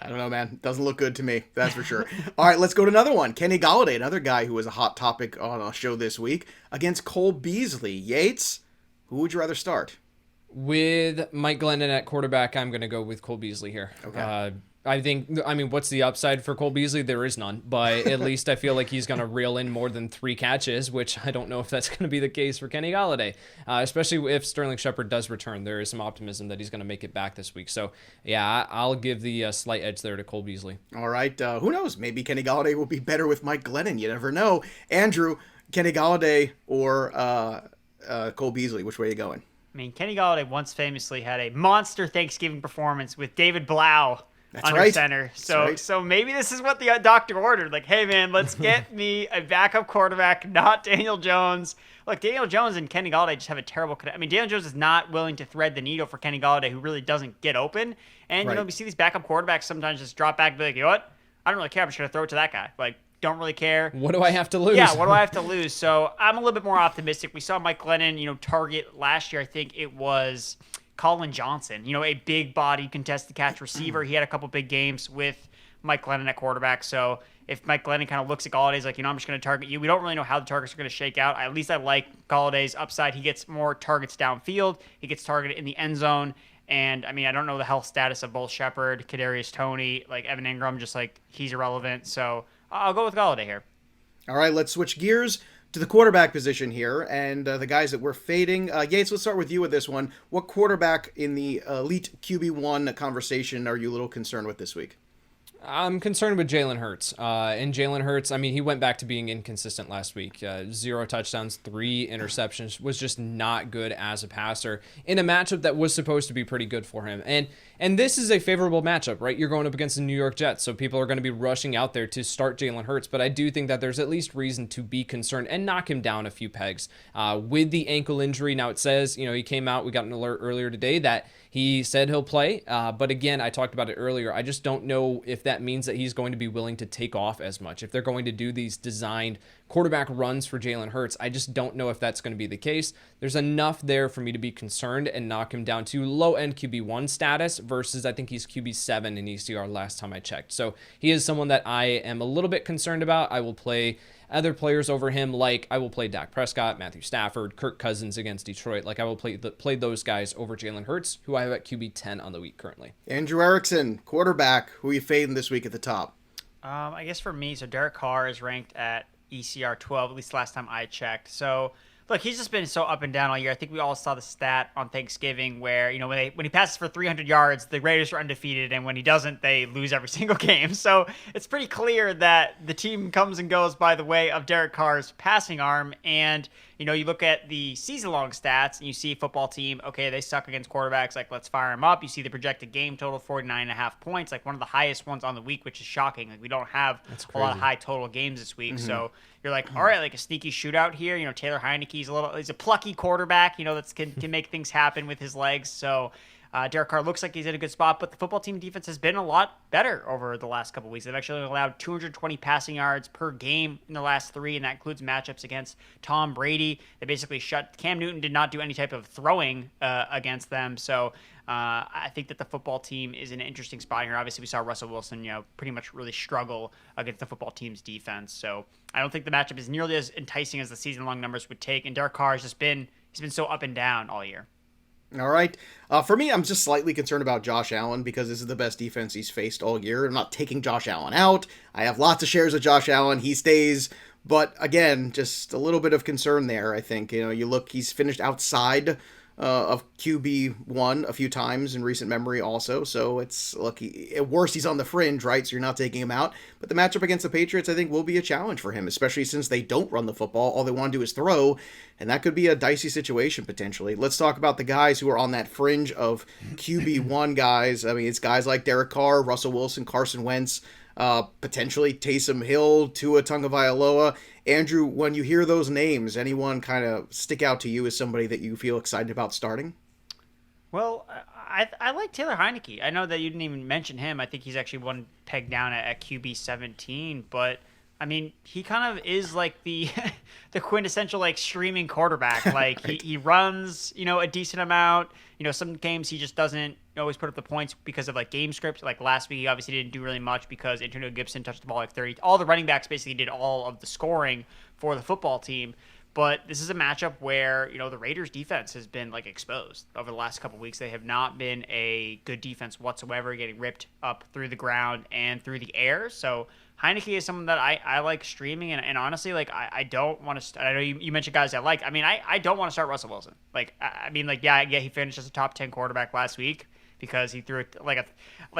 I don't know, man. Doesn't look good to me. That's for sure. All right, let's go to another one. Kenny Golladay, another guy who was a hot topic on our show this week, against Cole Beasley. Yates, who would you rather start? With Mike Glennon at quarterback, I'm going to go with Cole Beasley here. Okay. I mean, what's the upside for Cole Beasley? There is none, but at least I feel like he's going to reel in more than 3 catches, which I don't know if that's going to be the case for Kenny Golladay, especially if Sterling Shepard does return. There is some optimism that he's going to make it back this week. So, yeah, I'll give the slight edge there to Cole Beasley. All right. Who knows? Maybe Kenny Golladay will be better with Mike Glennon. You never know. Andrew, Kenny Golladay or Cole Beasley, which way are you going? I mean, Kenny Golladay once famously had a monster Thanksgiving performance with David Blau under center. So maybe this is what the doctor ordered. Like, hey, man, let's get me a backup quarterback, not Daniel Jones. Look, Daniel Jones and Kenny Golladay just have a terrible connection. I mean, Daniel Jones is not willing to thread the needle for Kenny Golladay, who really doesn't get open. And, you know, we see these backup quarterbacks sometimes just drop back and be like, you know what? I don't really care. I'm just going to throw it to that guy. Like, don't really care. What do I have to lose? Yeah, what do I have to lose? So I'm a little bit more optimistic. We saw Mike Glennon, target last year. I think it was Colin Johnson, a big body contested catch receiver. He had a couple big games with Mike Glennon at quarterback. So if Mike Glennon kind of looks at Galladay's like, I'm just going to target you. We don't really know how the targets are going to shake out. At least I like Galladay's upside. He gets more targets downfield. He gets targeted in the end zone. And, I mean, I don't know the health status of both Shepard, Kadarius Toney, like Evan Ingram, just like he's irrelevant. So I'll go with Golladay here. All right, let's switch gears to the quarterback position here and the guys that we're fading. Yates, let's start with you with this one. What quarterback in the elite QB1 conversation are you a little concerned with this week? I'm concerned with Jalen Hurts. And Jalen Hurts, I mean, he went back to being inconsistent last week. 0 touchdowns, 3 interceptions, was just not good as a passer in a matchup that was supposed to be pretty good for him. And this is a favorable matchup, right? You're going up against the New York Jets, so people are going to be rushing out there to start Jalen Hurts. But I do think that there's at least reason to be concerned and knock him down a few pegs. With the ankle injury, now it says, he came out, we got an alert earlier today that he said he'll play, but again, I talked about it earlier. I just don't know if that means that he's going to be willing to take off as much. If they're going to do these designed quarterback runs for Jalen Hurts, I just don't know if that's going to be the case. There's enough there for me to be concerned and knock him down to low-end QB1 status versus I think he's QB7 in ECR last time I checked. So he is someone that I am a little bit concerned about. I will play other players over him, like I will play Dak Prescott, Matthew Stafford, Kirk Cousins against Detroit. Like I will play those guys over Jalen Hurts, who I have at QB10 on the week currently. Andrew Erickson, quarterback, who are you fading this week at the top? I guess for me, so Derek Carr is ranked at ECR 12, at least last time I checked. So look, he's just been so up and down all year. I think we all saw the stat on Thanksgiving where, when he passes for 300 yards, the Raiders are undefeated, and when he doesn't, they lose every single game. So it's pretty clear that the team comes and goes by the way of Derek Carr's passing arm. And, you look at the season-long stats, and you see football team, okay, they suck against quarterbacks, like, let's fire him up. You see the projected game total, 49.5 points, like one of the highest ones on the week, which is shocking. Like, we don't have a lot of high total games this week. Mm-hmm. So you're like, all right, like a sneaky shootout here. Taylor Heinicke's he's a plucky quarterback, that can make things happen with his legs. So Derek Carr looks like he's in a good spot, but the football team defense has been a lot better over the last couple of weeks. They've actually allowed 220 passing yards per game in the last 3, and that includes matchups against Tom Brady. They basically Cam Newton did not do any type of throwing against them. So I think that the football team is in an interesting spot here. Obviously, we saw Russell Wilson, pretty much really struggle against the football team's defense. So I don't think the matchup is nearly as enticing as the season-long numbers would take. And Derek Carr has been so up and down all year. All right. For me, I'm just slightly concerned about Josh Allen because this is the best defense he's faced all year. I'm not taking Josh Allen out. I have lots of shares of Josh Allen. He stays. But again, just a little bit of concern there, I think. You look, he's finished outside of QB1 a few times in recent memory also. So it's, look, at worst, he's on the fringe, right? So you're not taking him out. But the matchup against the Patriots, I think, will be a challenge for him, especially since they don't run the football. All they want to do is throw. And that could be a dicey situation, potentially. Let's talk about the guys who are on that fringe of QB1 guys. I mean, it's guys like Derek Carr, Russell Wilson, Carson Wentz, potentially Taysom Hill, Tua Tagovailoa. Andrew, when you hear those names, anyone kind of stick out to you as somebody that you feel excited about starting? Well, I like Taylor Heinicke. I know that you didn't even mention him. I think he's actually one peg down at QB 17, but I mean, he kind of is like the the quintessential like streaming quarterback. Like Right. he runs, a decent amount. Some games he just doesn't always put up the points because of like game script. Like last week, he obviously didn't do really much because Antonio Gibson touched the ball like 30. All the running backs basically did all of the scoring for the football team. But this is a matchup where, the Raiders defense has been like exposed over the last couple of weeks. They have not been a good defense whatsoever, getting ripped up through the ground and through the air. So Heinicke is someone that I like streaming. And honestly, like, I don't want to, I know you mentioned guys I like. I mean, I don't want to start Russell Wilson. Like, yeah, he finished as a top 10 quarterback last week because he threw like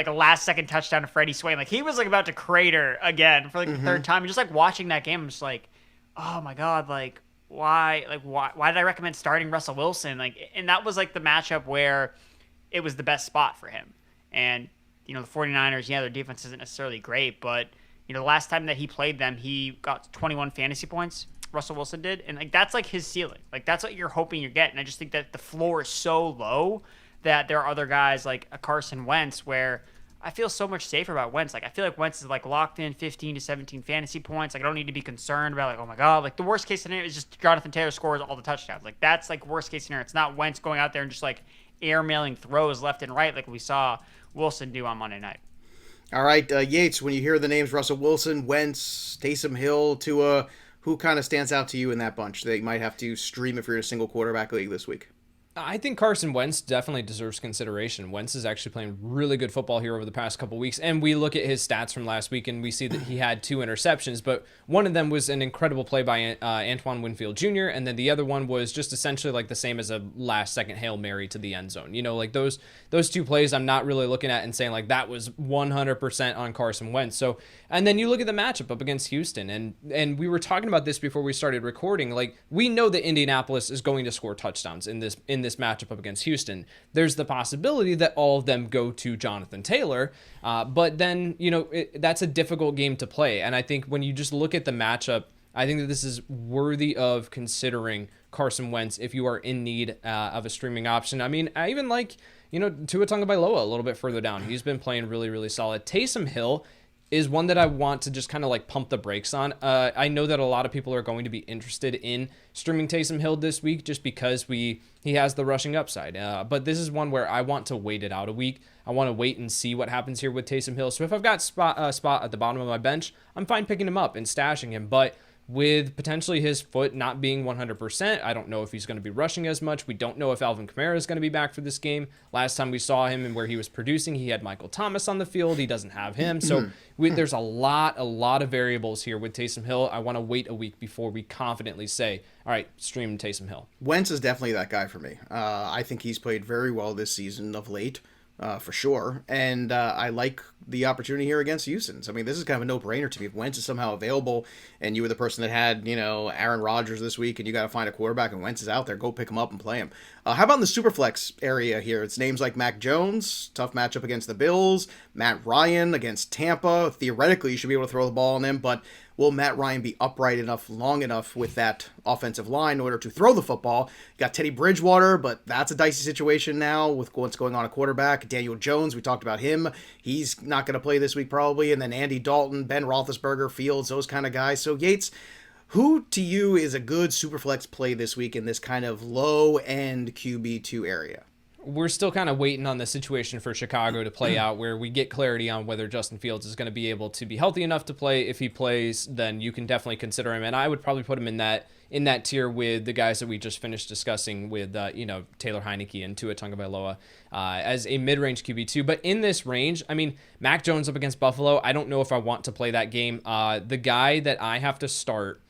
a last second touchdown to Freddie Swain. Like, he was like about to crater again for like the third time. And just like watching that game, I'm just like, oh my God, like, why did I recommend starting Russell Wilson? Like, and that was like the matchup where it was the best spot for him. And, the 49ers, their defense isn't necessarily great, but, the last time that he played them, he got 21 fantasy points, Russell Wilson did. And like, that's like his ceiling. Like, that's what you're hoping you're getting. I just think that the floor is so low that there are other guys like a Carson Wentz where I feel so much safer about Wentz. Like, I feel like Wentz is like locked in 15 to 17 fantasy points. Like, I don't need to be concerned about like, oh my God, like the worst case scenario is just Jonathan Taylor scores all the touchdowns. Like, that's like worst case scenario. It's not Wentz going out there and just like airmailing throws left and right like we saw Wilson do on Monday night. All right, Yates, when you hear the names Russell Wilson, Wentz, Taysom Hill, Tua, who kind of stands out to you in that bunch that you might have to stream if you're in a single quarterback league this week? I think Carson Wentz definitely deserves consideration. Wentz is actually playing really good football here over the past couple weeks, and we look at his stats from last week, and we see that he had 2 interceptions, but one of them was an incredible play by Antoine Winfield Jr., and then the other one was just essentially like the same as a last-second Hail Mary to the end zone. Like those 2 plays I'm not really looking at and saying like that was 100% on Carson Wentz. So, and then you look at the matchup up against Houston, and we were talking about this before we started recording. Like, we know that Indianapolis is going to score touchdowns in this matchup up against Houston. There's the possibility that all of them go to Jonathan Taylor, but then, that's a difficult game to play. And I think when you just look at the matchup, I think that this is worthy of considering Carson Wentz if you are in need of a streaming option. I mean, I even like, Tua Tagovailoa a little bit further down. He's been playing really, really solid. Taysom Hill is one that I want to just kind of like pump the brakes on. I know that a lot of people are going to be interested in streaming Taysom Hill this week just because he has the rushing upside. But this is one where I want to wait it out a week. I want to wait and see what happens here with Taysom Hill. So if I've got a spot at the bottom of my bench, I'm fine picking him up and stashing him. But with potentially his foot not being 100%, I don't know if he's going to be rushing as much. We don't know if Alvin Kamara is going to be back for this game. Last time we saw him and where he was producing, he had Michael Thomas on the field. He doesn't have him. So there's a lot of variables here with Taysom Hill. I want to wait a week before we confidently say, all right, stream Taysom Hill. Wentz is definitely that guy for me. I think he's played very well this season of late. For sure. And I like the opportunity here against Houston. I mean, this is kind of a no-brainer to me. If Wentz is somehow available and you were the person that had, Aaron Rodgers this week and you got to find a quarterback and Wentz is out there, go pick him up and play him. How about in the Superflex area here? It's names like Mac Jones, tough matchup against the Bills, Matt Ryan against Tampa. Theoretically, you should be able to throw the ball on them, but will Matt Ryan be upright enough, long enough with that offensive line in order to throw the football? You got Teddy Bridgewater, but that's a dicey situation now with what's going on at quarterback. Daniel Jones, we talked about him. He's not going to play this week probably. And then Andy Dalton, Ben Roethlisberger, Fields, those kind of guys. So Yates, who to you is a good Superflex play this week in this kind of low-end QB2 area? We're still kind of waiting on the situation for Chicago to play out where we get clarity on whether Justin Fields is going to be able to be healthy enough to play. If he plays, then you can definitely consider him. And I would probably put him in that tier with the guys that we just finished discussing with, Taylor Heinicke and Tua Tagovailoa as a mid-range QB2. But in this range, I mean, Mac Jones up against Buffalo, I don't know if I want to play that game. The guy that I have to start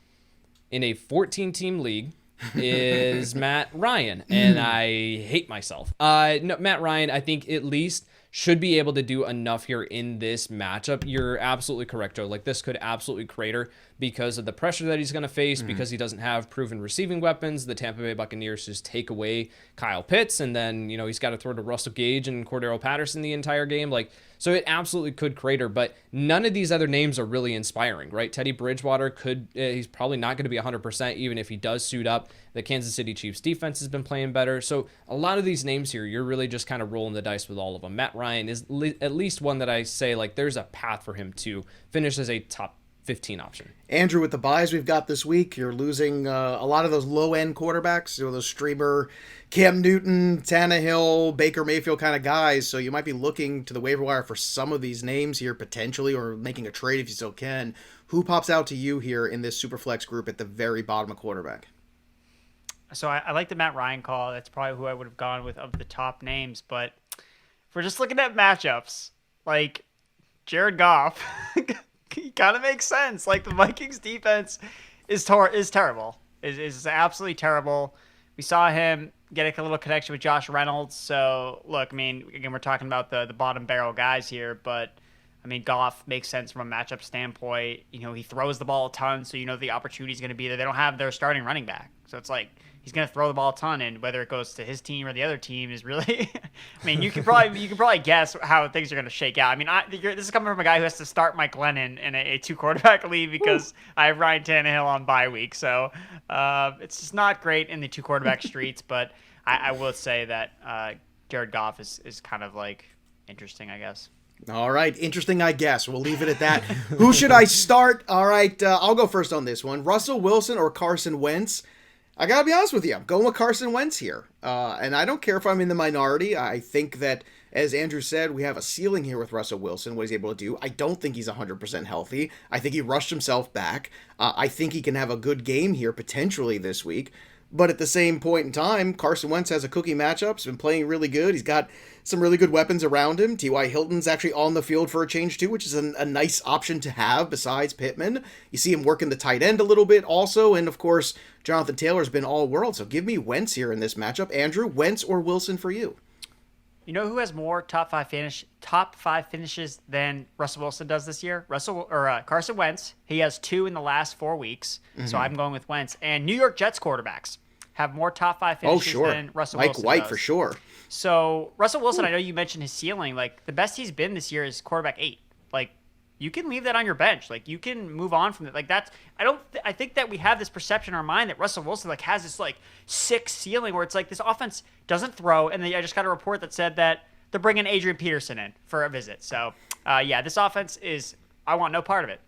in a 14-team league is Matt Ryan, and I hate myself. No, Matt Ryan, I think at least should be able to do enough here in this matchup. You're absolutely correct, Joe. Like, this could absolutely crater because of the pressure that he's going to face, because he doesn't have proven receiving weapons. The Tampa Bay Buccaneers just take away Kyle Pitts, and then, he's got to throw to Russell Gage and Cordero Patterson the entire game. Like, so it absolutely could crater, but none of these other names are really inspiring, right? Teddy Bridgewater he's probably not going to be 100% even if he does suit up. The Kansas City Chiefs defense has been playing better. So a lot of these names here, you're really just kind of rolling the dice with all of them. Matt Ryan is at least one that I say, like, there's a path for him to finish as a top 15 option. Andrew, with the buys we've got this week, you're losing a lot of those low-end quarterbacks, those streamer, Cam Newton, Tannehill, Baker Mayfield kind of guys, so you might be looking to the waiver wire for some of these names here potentially, or making a trade if you still can. Who pops out to you here in this Superflex group at the very bottom of quarterback? So I like the Matt Ryan call. That's probably who I would have gone with of the top names, but if we're just looking at matchups, like Jared Goff, he kind of makes sense. Like, the Vikings defense is terrible. Is absolutely terrible. We saw him get a little connection with Josh Reynolds. So, look, I mean, again, we're talking about the bottom barrel guys here, but, I mean, Goff makes sense from a matchup standpoint. He throws the ball a ton, so the opportunity is going to be there. They don't have their starting running back. So it's like, he's going to throw the ball a ton, and whether it goes to his team or the other team is really, I mean, you can probably guess how things are going to shake out. I mean, this is coming from a guy who has to start Mike Glennon in a 2-quarterback league because I have Ryan Tannehill on bye week. So it's just not great in the 2-quarterback streets, but I will say that Jared Goff is kind of like interesting, I guess. All right, interesting, I guess. We'll leave it at that. Who should I start? All right, I'll go first on this one. Russell Wilson or Carson Wentz? I gotta be honest with you, I'm going with Carson Wentz here. And I don't care if I'm in the minority. I think that, as Andrew said, we have a ceiling here with Russell Wilson, what he's able to do. I don't think he's 100% healthy. I think he rushed himself back. I think he can have a good game here, potentially, this week. But at the same point in time, Carson Wentz has a cookie matchup. He's been playing really good. He's got some really good weapons around him. T.Y. Hilton's actually on the field for a change, too, which is a nice option to have besides Pittman. You see him working the tight end a little bit also. And, of course, Jonathan Taylor's been all world. So give me Wentz here in this matchup. Andrew, Wentz or Wilson for you? You know who has more top five finishes than Russell Wilson does this year? Carson Wentz. He has 2 in the last 4 weeks. Mm-hmm. So I'm going with Wentz. And New York Jets quarterbacks have more top 5 finishes than Russell Wilson Mike White does. For sure. So Russell Wilson, I know you mentioned his ceiling. Like, the best he's been this year is quarterback 8. Like, you can leave that on your bench. Like, you can move on from it. Like, that's I think that we have this perception in our mind that Russell Wilson like has this like 6 ceiling where it's like this offense doesn't throw. And then I just got a report that said that they're bringing Adrian Peterson in for a visit. So this offense I want no part of it.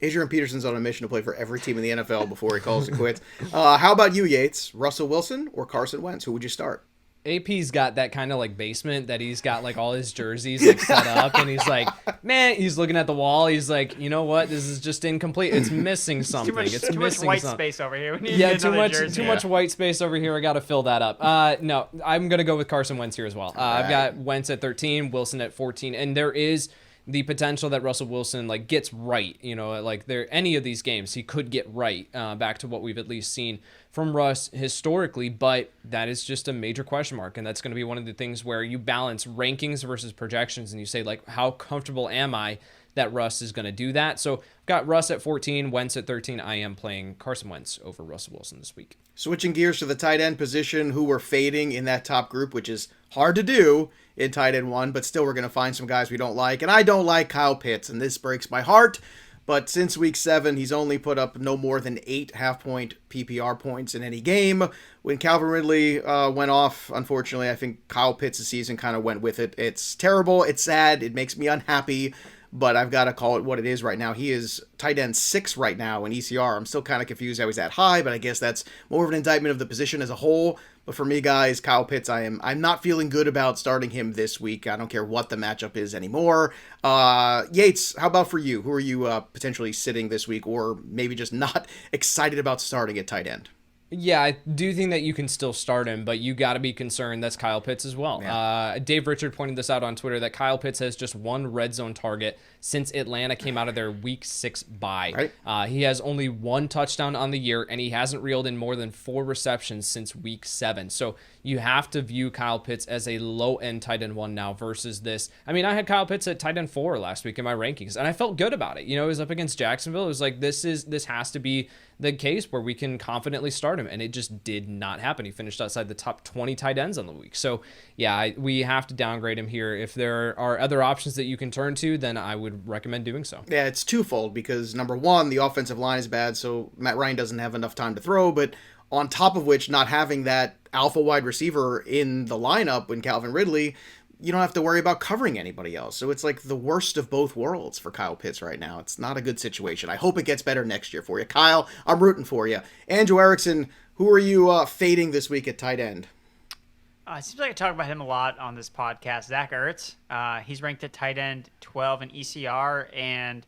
Adrian Peterson's on a mission to play for every team in the NFL before he calls it quits. How about you, Yates? Russell Wilson or Carson Wentz? Who would you start? AP's got that kind of like basement that he's got like all his jerseys like set up, and he's like, man, he's looking at the wall. He's like, you know what? This is just incomplete. It's missing something. It's too much white space over here. Too much white space over here. I got to fill that up. No, I'm gonna go with Carson Wentz here as well. I've got Wentz at 13, Wilson at 14, and there is the potential that Russell Wilson like gets right, like any of these games he could get right, back to what we've at least seen from Russ historically, but that is just a major question mark, and that's going to be one of the things where you balance rankings versus projections, and you say like, how comfortable am I that Russ is going to do that? So I've got Russ at 14, Wentz at 13. I am playing Carson Wentz over Russell Wilson this week. Switching gears to the tight end position, who we're fading in that top group, which is hard to do in tight end 1, but still we're going to find some guys we don't like. And I don't like Kyle Pitts, and this breaks my heart. But since week 7, he's only put up no more than 8 half-point PPR points in any game. When Calvin Ridley went off, unfortunately, I think Kyle Pitts' season kind of went with it. It's terrible. It's sad. It makes me unhappy. But I've got to call it what it is right now. He is tight end 6 right now in ECR. I'm still kind of confused how he's that high, but I guess that's more of an indictment of the position as a whole. But for me, guys, Kyle Pitts, I'm not feeling good about starting him this week. I don't care what the matchup is anymore. Yates, how about for you? Who are you potentially sitting this week, or maybe just not excited about starting at tight end? Yeah, I do think that you can still start him, but you got to be concerned that's Kyle Pitts as well. Yeah. Dave Richard pointed this out on Twitter that Kyle Pitts has just one red zone target since Atlanta came out of their Week 6 bye. Right. He has only one touchdown on the year, and he hasn't reeled in more than 4 receptions since Week 7. So you have to view Kyle Pitts as a low-end tight end 1 now versus this. I mean, I had Kyle Pitts at tight end 4 last week in my rankings, and I felt good about it. You know, it was up against Jacksonville. It was like, this has to be the case where we can confidently start him, and it just did not happen. He finished outside the top 20 tight ends on the week. So, yeah, we have to downgrade him here. If there are other options that you can turn to, then I would recommend doing so. Yeah, it's twofold because, number one, the offensive line is bad, so Matt Ryan doesn't have enough time to throw, but on top of which, not having that alpha wide receiver in the lineup when Calvin Ridley, you don't have to worry about covering anybody else. So it's like the worst of both worlds for Kyle Pitts right now. It's not a good situation. I hope it gets better next year for you. Kyle, I'm rooting for you. Andrew Erickson, who are you fading this week at tight end? It seems like I talk about him a lot on this podcast. Zach Ertz, he's ranked at tight end 12 in ECR, and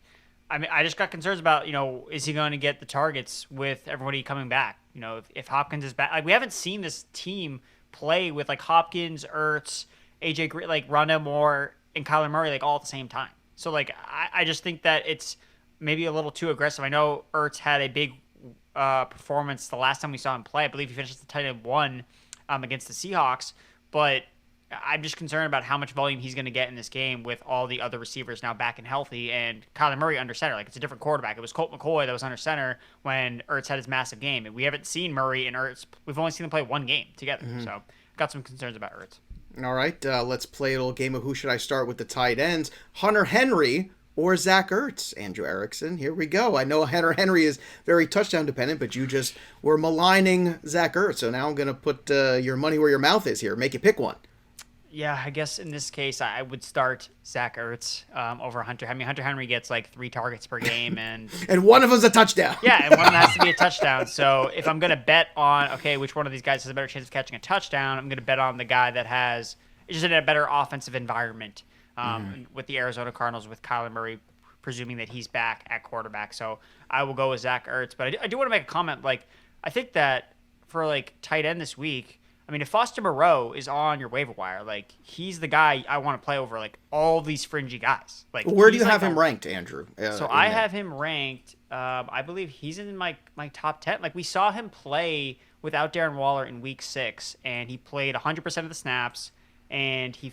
I mean, I just got concerns about, is he going to get the targets with everybody coming back? If Hopkins is back, like we haven't seen this team play with like Hopkins, Ertz, AJ Green, like Rondell Moore and Kyler Murray, like all at the same time. So like, I just think that it's maybe a little too aggressive. I know Ertz had a big performance the last time we saw him play. I believe he finished as the tight end 1 against the Seahawks, but I'm just concerned about how much volume he's going to get in this game with all the other receivers now back and healthy and Kyler Murray under center. Like, it's a different quarterback. It was Colt McCoy that was under center when Ertz had his massive game. And we haven't seen Murray and Ertz. We've only seen them play one game together. Mm-hmm. So got some concerns about Ertz. All right, let's play a little game of who should I start with the tight ends. Hunter Henry or Zach Ertz? Andrew Erickson, here we go. I know Hunter Henry is very touchdown dependent, but you just were maligning Zach Ertz. So now I'm going to put your money where your mouth is here. Make you pick one. Yeah, I guess in this case, I would start Zach Ertz over Hunter. I mean, Hunter Henry gets like 3 targets per game. And one of them's a touchdown. Yeah, and one of them has to be a touchdown. So if I'm going to bet on, okay, which one of these guys has a better chance of catching a touchdown, I'm going to bet on the guy that is just in a better offensive environment with the Arizona Cardinals, with Kyler Murray, presuming that he's back at quarterback. So I will go with Zach Ertz. But I do want to make a comment. Like, I think that for like tight end this week, I mean, if Foster Moreau is on your waiver wire, like, he's the guy I want to play over, like, all these fringy guys. Like, where do you have him ranked, Andrew? So I have him ranked, I believe he's in my top 10. Like, we saw him play without Darren Waller in Week 6, and he played 100% of the snaps, and he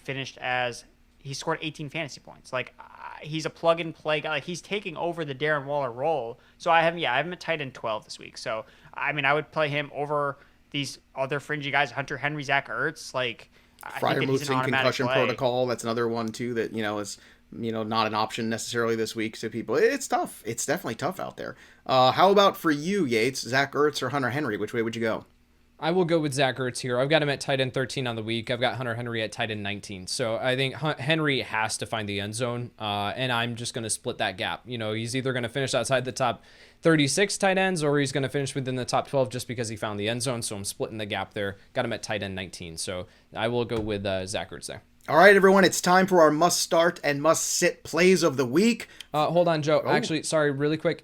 scored 18 fantasy points. Like, he's a plug-and-play guy. Like, he's taking over the Darren Waller role. So I have him at tight end 12 this week. So, I mean, I would play him over these other fringy guys, Hunter Henry, Zach Ertz, like Freiermuth's in concussion protocol. That's another one too that is not an option necessarily this week to people. It's tough. It's definitely tough out there. How about for you, Yates, Zach Ertz or Hunter Henry? Which way would you go? I will go with Zach Ertz here. I've got him at tight end 13 on the week. I've got Hunter Henry at tight end 19. So I think Henry has to find the end zone, and I'm just going to split that gap. He's either going to finish outside the top 36 tight ends, or he's going to finish within the top 12 just because he found the end zone. So I'm splitting the gap there. Got him at tight end 19. So I will go with Zach Ertz there. All right, everyone, it's time for our must-start and must-sit plays of the week. Hold on, Joe. Actually, sorry, really quick.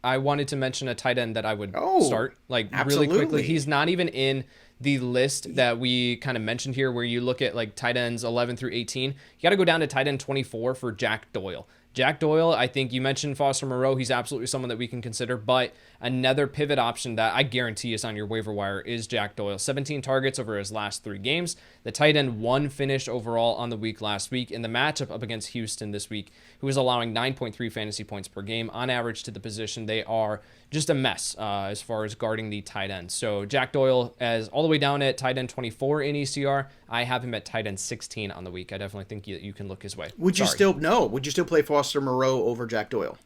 I wanted to mention a tight end that I would start, like, absolutely. Really quickly. He's not even in the list that we kind of mentioned here, where you look at like tight ends 11 through 18. You got to go down to tight end 24 for Jack Doyle. Jack Doyle, I think you mentioned Foster Moreau. He's absolutely someone that we can consider, but another pivot option that I guarantee is on your waiver wire is Jack Doyle. 17 targets over his last 3 games. The tight end 1 finish overall on the week last week. In the matchup up against Houston this week, who is allowing 9.3 fantasy points per game on average to the position. They are just a mess as far as guarding the tight end. So Jack Doyle as all the way down at tight end 24 in ECR. I have him at tight end 16 on the week. I definitely think you can look his way. Would you still play Foster Moreau over Jack Doyle?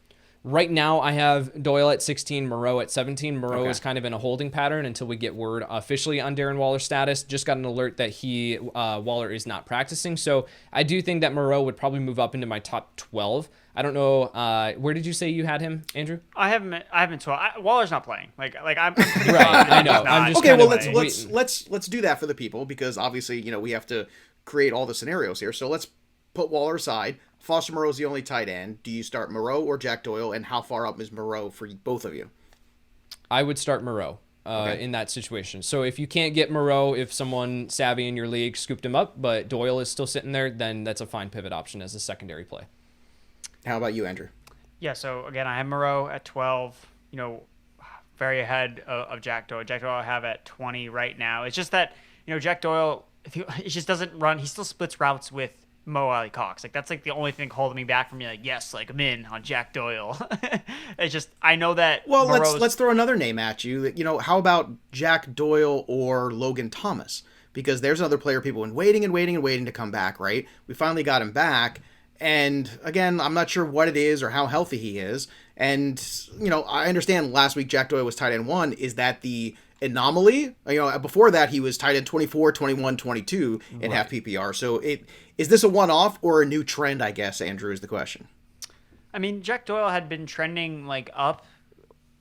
Right now, I have Doyle at 16, Moreau at 17. Moreau is kind of in a holding pattern until we get word officially on Darren Waller's status. Just got an alert that Waller is not practicing. So I do think that Moreau would probably move up into my top 12. I don't know. Where did you say you had him, Andrew? I have him at 12. Waller's not playing. Like I'm right. I know. I'm just okay. Well, let's do that for the people, because obviously we have to create all the scenarios here. So let's put Waller aside. Foster Moreau's the only tight end. Do you start Moreau or Jack Doyle, and how far up is Moreau for both of you? I would start Moreau. in that situation. So if you can't get Moreau, if someone savvy in your league scooped him up, but Doyle is still sitting there, then that's a fine pivot option as a secondary play. How about you, Andrew? Yeah, so again, I have Moreau at 12, very ahead of Jack Doyle. Jack Doyle I have at 20 right now. It's just that, Jack Doyle, it just doesn't run. He still splits routes with Mo Ali Cox. Like, that's like the only thing holding me back from me. Like, yes, like I'm in on Jack Doyle. It's just, I know that. Well, let's throw another name at you. How about Jack Doyle or Logan Thomas? Because there's another player people have been waiting to come back, right? We finally got him back. And again, I'm not sure what it is or how healthy he is. And, I understand last week Jack Doyle was tight end 1. Is that the anomaly? Before that, he was tight end 24, 21, 22 in half PPR. So is this a one-off or a new trend, I guess, Andrew, is the question. I mean, Jack Doyle had been trending up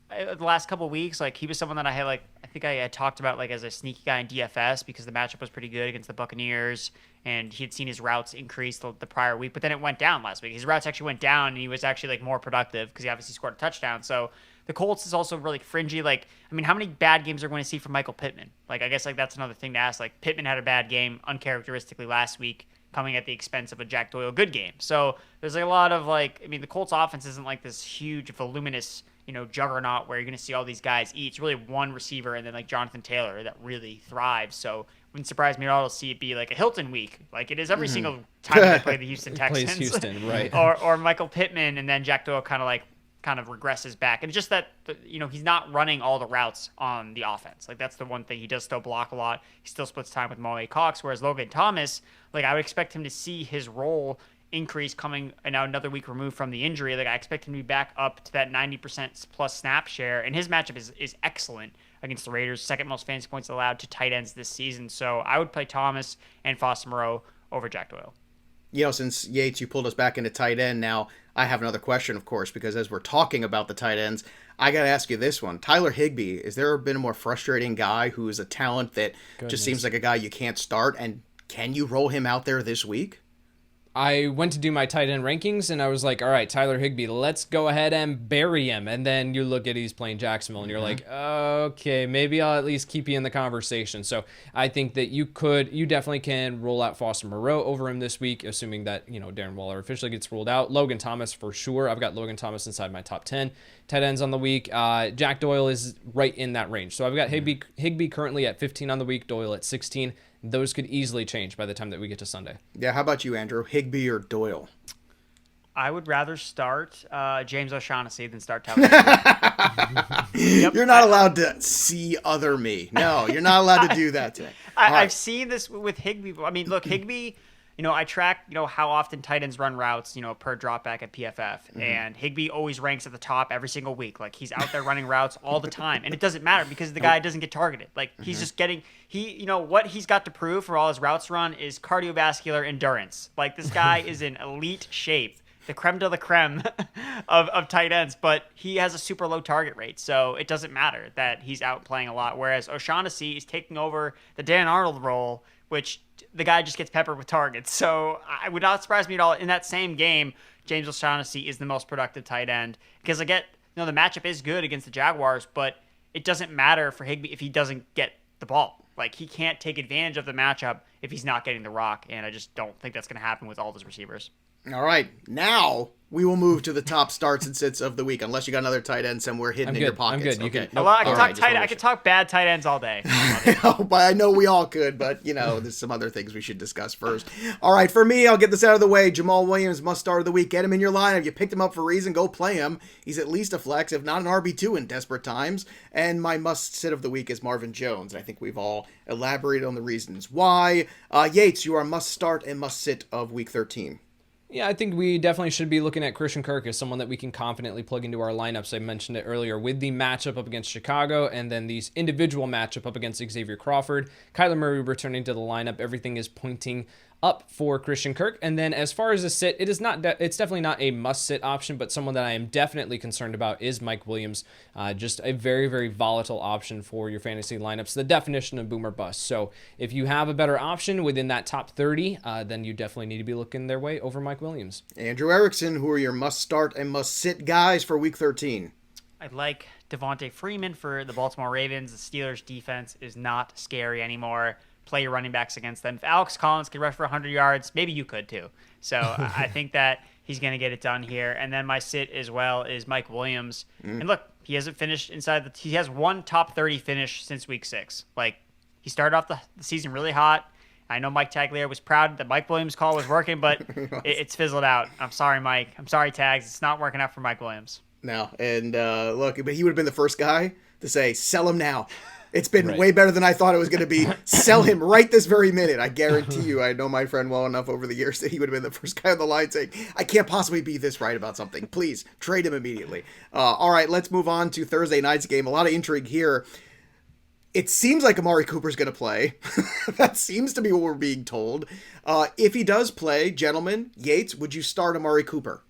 the last couple of weeks. Like, he was someone that I think I had talked about as a sneaky guy in DFS because the matchup was pretty good against the Buccaneers, and he had seen his routes increase the prior week, but then it went down last week. His routes actually went down, and he was actually more productive because he obviously scored a touchdown. So the Colts is also really fringy. How many bad games are we going to see from Michael Pittman? I guess that's another thing to ask. Pittman had a bad game uncharacteristically last week, coming at the expense of a Jack Doyle good game. So there's a lot of the Colts offense isn't this huge, voluminous, juggernaut where you're going to see all these guys eat. It's really one receiver and then Jonathan Taylor that really thrives. So it wouldn't surprise me at all to see it be a Hilton week, like it is every single time they play the Houston Texans. Plays Houston, right? or Michael Pittman, and then Jack Doyle kind of regresses back. And just that, he's not running all the routes on the offense. That's the one thing. He does still block a lot. He still splits time with Mo Cox, whereas Logan Thomas, I would expect him to see his role increase coming now another week removed from the injury. I expect him to be back up to that 90% plus snap share, and his matchup is excellent against the Raiders, second most fantasy points allowed to tight ends this season. So I would play Thomas and Foster Moreau over Jack Doyle. Since Yates, you pulled us back into tight end, now I have another question, of course, because as we're talking about the tight ends, I got to ask you this one. Tyler Higbee, has there been a more frustrating guy who is a talent that just seems like a guy you can't start, and can you roll him out there this week? I went to do my tight end rankings, and I was like, all right, Tyler Higbee, let's go ahead and bury him. And then you look at he's playing Jacksonville, and you're like, okay, maybe I'll at least keep you in the conversation. So I think that you definitely can roll out Foster Moreau over him this week, assuming that, Darren Waller officially gets ruled out. Logan Thomas for sure. I've got Logan Thomas inside my top 10 tight ends on the week. Jack Doyle is right in that range. So I've got Higbee currently at 15 on the week, Doyle at 16. Those could easily change by the time that we get to Sunday. Yeah, how about you, Andrew? Higbee or Doyle? I would rather start James O'Shaughnessy than start Tevin. Yep. You're not allowed to see other me. No, you're not allowed to do that today. I've seen this with Higbee. I mean, look, Higbee, I track, how often tight ends run routes, per drop back at PFF. And Higbee always ranks at the top every single week. He's out there running routes all the time. And it doesn't matter because the guy doesn't get targeted. He's just getting, what he's got to prove for all his routes run is cardiovascular endurance. This guy is in elite shape, the creme de la creme of tight ends, but he has a super low target rate. So it doesn't matter that he's out playing a lot. Whereas O'Shaughnessy is taking over the Dan Arnold role, which the guy just gets peppered with targets. So I would not surprise me at all. In that same game, James O'Shaughnessy is the most productive tight end because the matchup is good against the Jaguars, but it doesn't matter for Higbee if he doesn't get the ball. He can't take advantage of the matchup if he's not getting the rock, and I just don't think that's going to happen with all of his receivers. All right, now we will move to the top starts and sits of the week, unless you got another tight end somewhere hidden in your pockets. I'm good. Okay. I could talk bad tight ends all day. I know we all could, but there's some other things we should discuss first. All right, for me, I'll get this out of the way. Jamaal Williams, must start of the week. Get him in your lineup. You picked him up for a reason. Go play him. He's at least a flex, if not an RB2 in desperate times. And my must sit of the week is Marvin Jones. I think we've all elaborated on the reasons why. Yates, you are must start and must sit of week 13. Yeah, I think we definitely should be looking at Christian Kirk as someone that we can confidently plug into our lineups. I mentioned it earlier with the matchup up against Chicago and then these individual matchup up against Xavier Crawford. Kyler Murray returning to the lineup. Everything is pointing up for Christian Kirk. And then as far as a sit, it's definitely not a must-sit option, but someone that I am definitely concerned about is Mike Williams. Just a very, very volatile option for your fantasy lineups, the definition of boom or bust. So if you have a better option within that top 30, then you definitely need to be looking their way over Mike Williams. Andrew Erickson, who are your must-start and must-sit guys for Week 13? I like Devonta Freeman for the Baltimore Ravens. The Steelers' defense is not scary anymore. Play your running backs against them. If Alex Collins could rush for 100 yards, maybe you could too. So I think that he's going to get it done here. And then my sit as well is Mike Williams. And look, he hasn't finished he has one top 30 finish since week 6. Like, he started off the season really hot. I know Mike Tagliere was proud that Mike Williams' call was working, but it's fizzled out. I'm sorry, Mike. I'm sorry, Tags. It's not working out for Mike Williams. No, and look, but he would have been the first guy to say, sell him now. It's been way better than I thought it was going to be. Sell him right this very minute. I guarantee you, I know my friend well enough over the years that he would have been the first guy on the line saying, I can't possibly be this right about something. Please, trade him immediately. All right, let's move on to Thursday night's game. A lot of intrigue here. It seems like Amari Cooper's going to play. That seems to be what we're being told. If he does play, gentlemen, Yates, would you start Amari Cooper?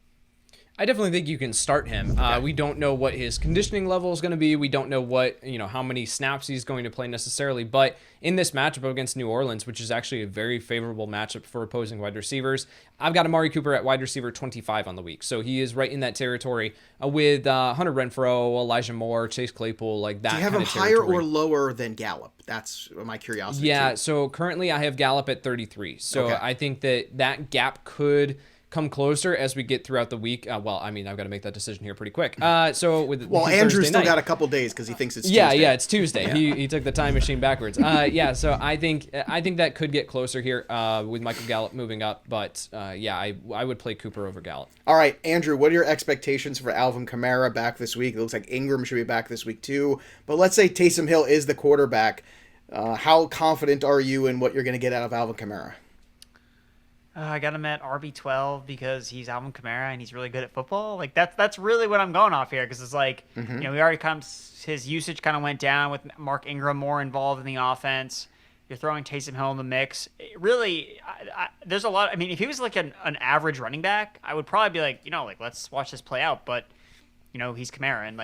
I definitely think you can start him. We don't know what his conditioning level is going to be. We don't know how many snaps he's going to play necessarily. But in this matchup against New Orleans, which is actually a very favorable matchup for opposing wide receivers, I've got Amari Cooper at wide receiver 25 on the week. So he is right in that territory with Hunter Renfrow, Elijah Moore, Chase Claypool, like that. Do you have him higher or lower than Gallup? That's my curiosity. Yeah, too. So currently I have Gallup at 33. So I think that gap could come closer as we get throughout the week. I've got to make that decision here pretty quick. Andrew's still got a couple days because he thinks it's Tuesday. Yeah, it's Tuesday. Yeah. He took the time machine backwards. So I think that could get closer here with Michael Gallup moving up. But I would play Cooper over Gallup. All right, Andrew, what are your expectations for Alvin Kamara back this week? It looks like Ingram should be back this week too. But let's say Taysom Hill is the quarterback. How confident are you in what you're going to get out of Alvin Kamara? I got him at RB12 because he's Alvin Kamara and he's really good at football. Like that's really what I'm going off here because it's like we already his usage kind of went down with Mark Ingram more involved in the offense. You're throwing Taysom Hill in the mix. There's a lot. I mean, if he was like an average running back, I would probably be like, let's watch this play out. But he's Kamara and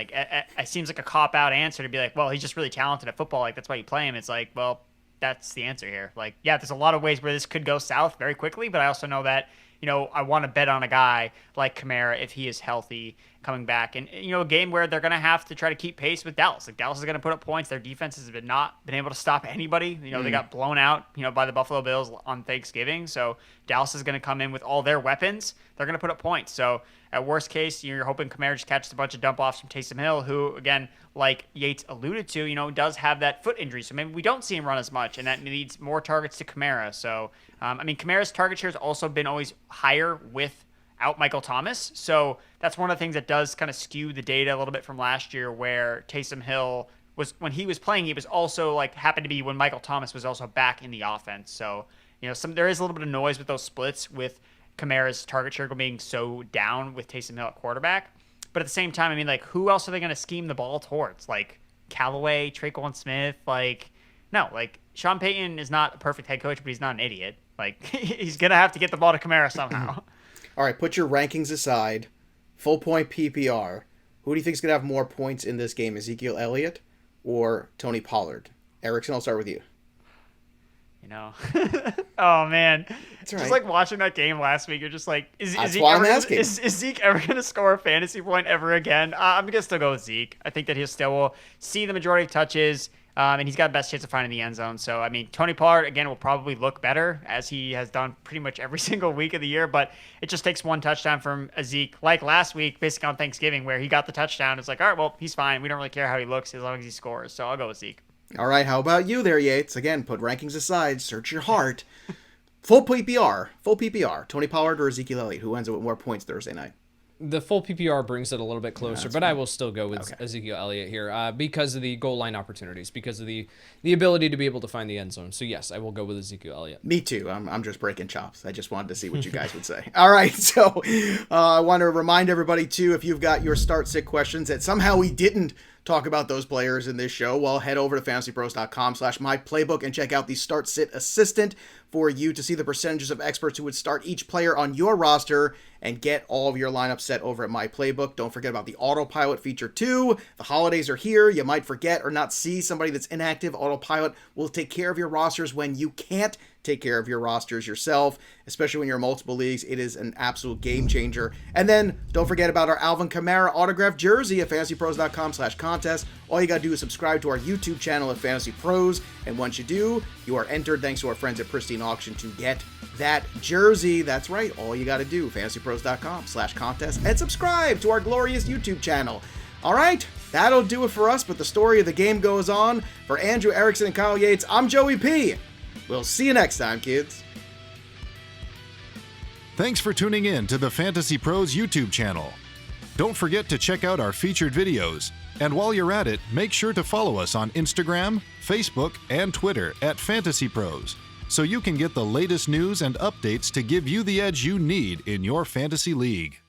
it seems like a cop out answer to be like, well, he's just really talented at football. Like that's why you play him. It's like, well, that's the answer here. There's a lot of ways where this could go south very quickly, but I also know that, I want to bet on a guy like Kamara if he is healthy coming back. And, a game where they're going to have to try to keep pace with Dallas. Like, Dallas is going to put up points. Their defense has not been able to stop anybody. They got blown out, by the Buffalo Bills on Thanksgiving. So Dallas is going to come in with all their weapons. They're going to put up points. So at worst case, you're hoping Kamara just catches a bunch of dump-offs from Taysom Hill, who, again, like Yates alluded to, does have that foot injury. So maybe we don't see him run as much, and that leads more targets to Kamara. So, Kamara's target share has also been always higher without Michael Thomas. So that's one of the things that does kind of skew the data a little bit from last year where Taysom Hill when he was playing, he was also happened to be when Michael Thomas was also back in the offense. So, there is a little bit of noise with those splits with Kamara's target share being so down with Taysom Hill at quarterback. But at the same time, who else are they going to scheme the ball towards? Callaway, Traquan Smith? No, Sean Payton is not a perfect head coach, but he's not an idiot. He's going to have to get the ball to Kamara somehow. All right, put your rankings aside. Full point PPR. Who do you think is going to have more points in this game, Ezekiel Elliott or Tony Pollard? Erickson, I'll start with you. Oh man, that's right. Just like watching that game last week, you're just like, is Zeke ever going to score a fantasy point ever again? I'm going to still go with Zeke. I think that he still will see the majority of touches, and he's got the best chance of finding the end zone. So, Tony Pollard, again, will probably look better, as he has done pretty much every single week of the year, but it just takes one touchdown from Zeke, like last week, basically on Thanksgiving, where he got the touchdown. It's like, all right, well, he's fine. We don't really care how he looks as long as he scores. So I'll go with Zeke. All right, how about you there, Yates? Again, put rankings aside, search your heart. Full PPR. Tony Pollard or Ezekiel Elliott? Who ends up with more points Thursday night? The full PPR brings it a little bit closer, but I will still go with Ezekiel Elliott here because of the goal line opportunities, because of the ability to be able to find the end zone. So, yes, I will go with Ezekiel Elliott. Me too. I'm just breaking chops. I just wanted to see what you guys would say. All right, so I want to remind everybody, too, if you've got your start-sit questions that somehow we didn't talk about those players in this show, well, head over to fantasypros.com/myplaybook and check out the Start Sit Assistant for you to see the percentages of experts who would start each player on your roster and get all of your lineups set over at My Playbook. Don't forget about the autopilot feature too. The holidays are here. You might forget or not see somebody that's inactive. Autopilot will take care of your rosters when you can't take care of your rosters yourself, especially when you're in multiple leagues. It is an absolute game changer. And then don't forget about our Alvin Kamara autographed jersey at fantasypros.com/contest. All you got to do is subscribe to our YouTube channel at Fantasy Pros. And once you do, you are entered thanks to our friends at Pristine Auction to get that jersey. That's right. All you got to do, fantasypros.com/contest, and subscribe to our glorious YouTube channel. All right, that'll do it for us, but the story of the game goes on. For Andrew Erickson and Kyle Yates, I'm Joey P. We'll see you next time, kids. Thanks for tuning in to the Fantasy Pros YouTube channel. Don't forget to check out our featured videos. And while you're at it, make sure to follow us on Instagram, Facebook, and Twitter at Fantasy Pros, so you can get the latest news and updates to give you the edge you need in your fantasy league.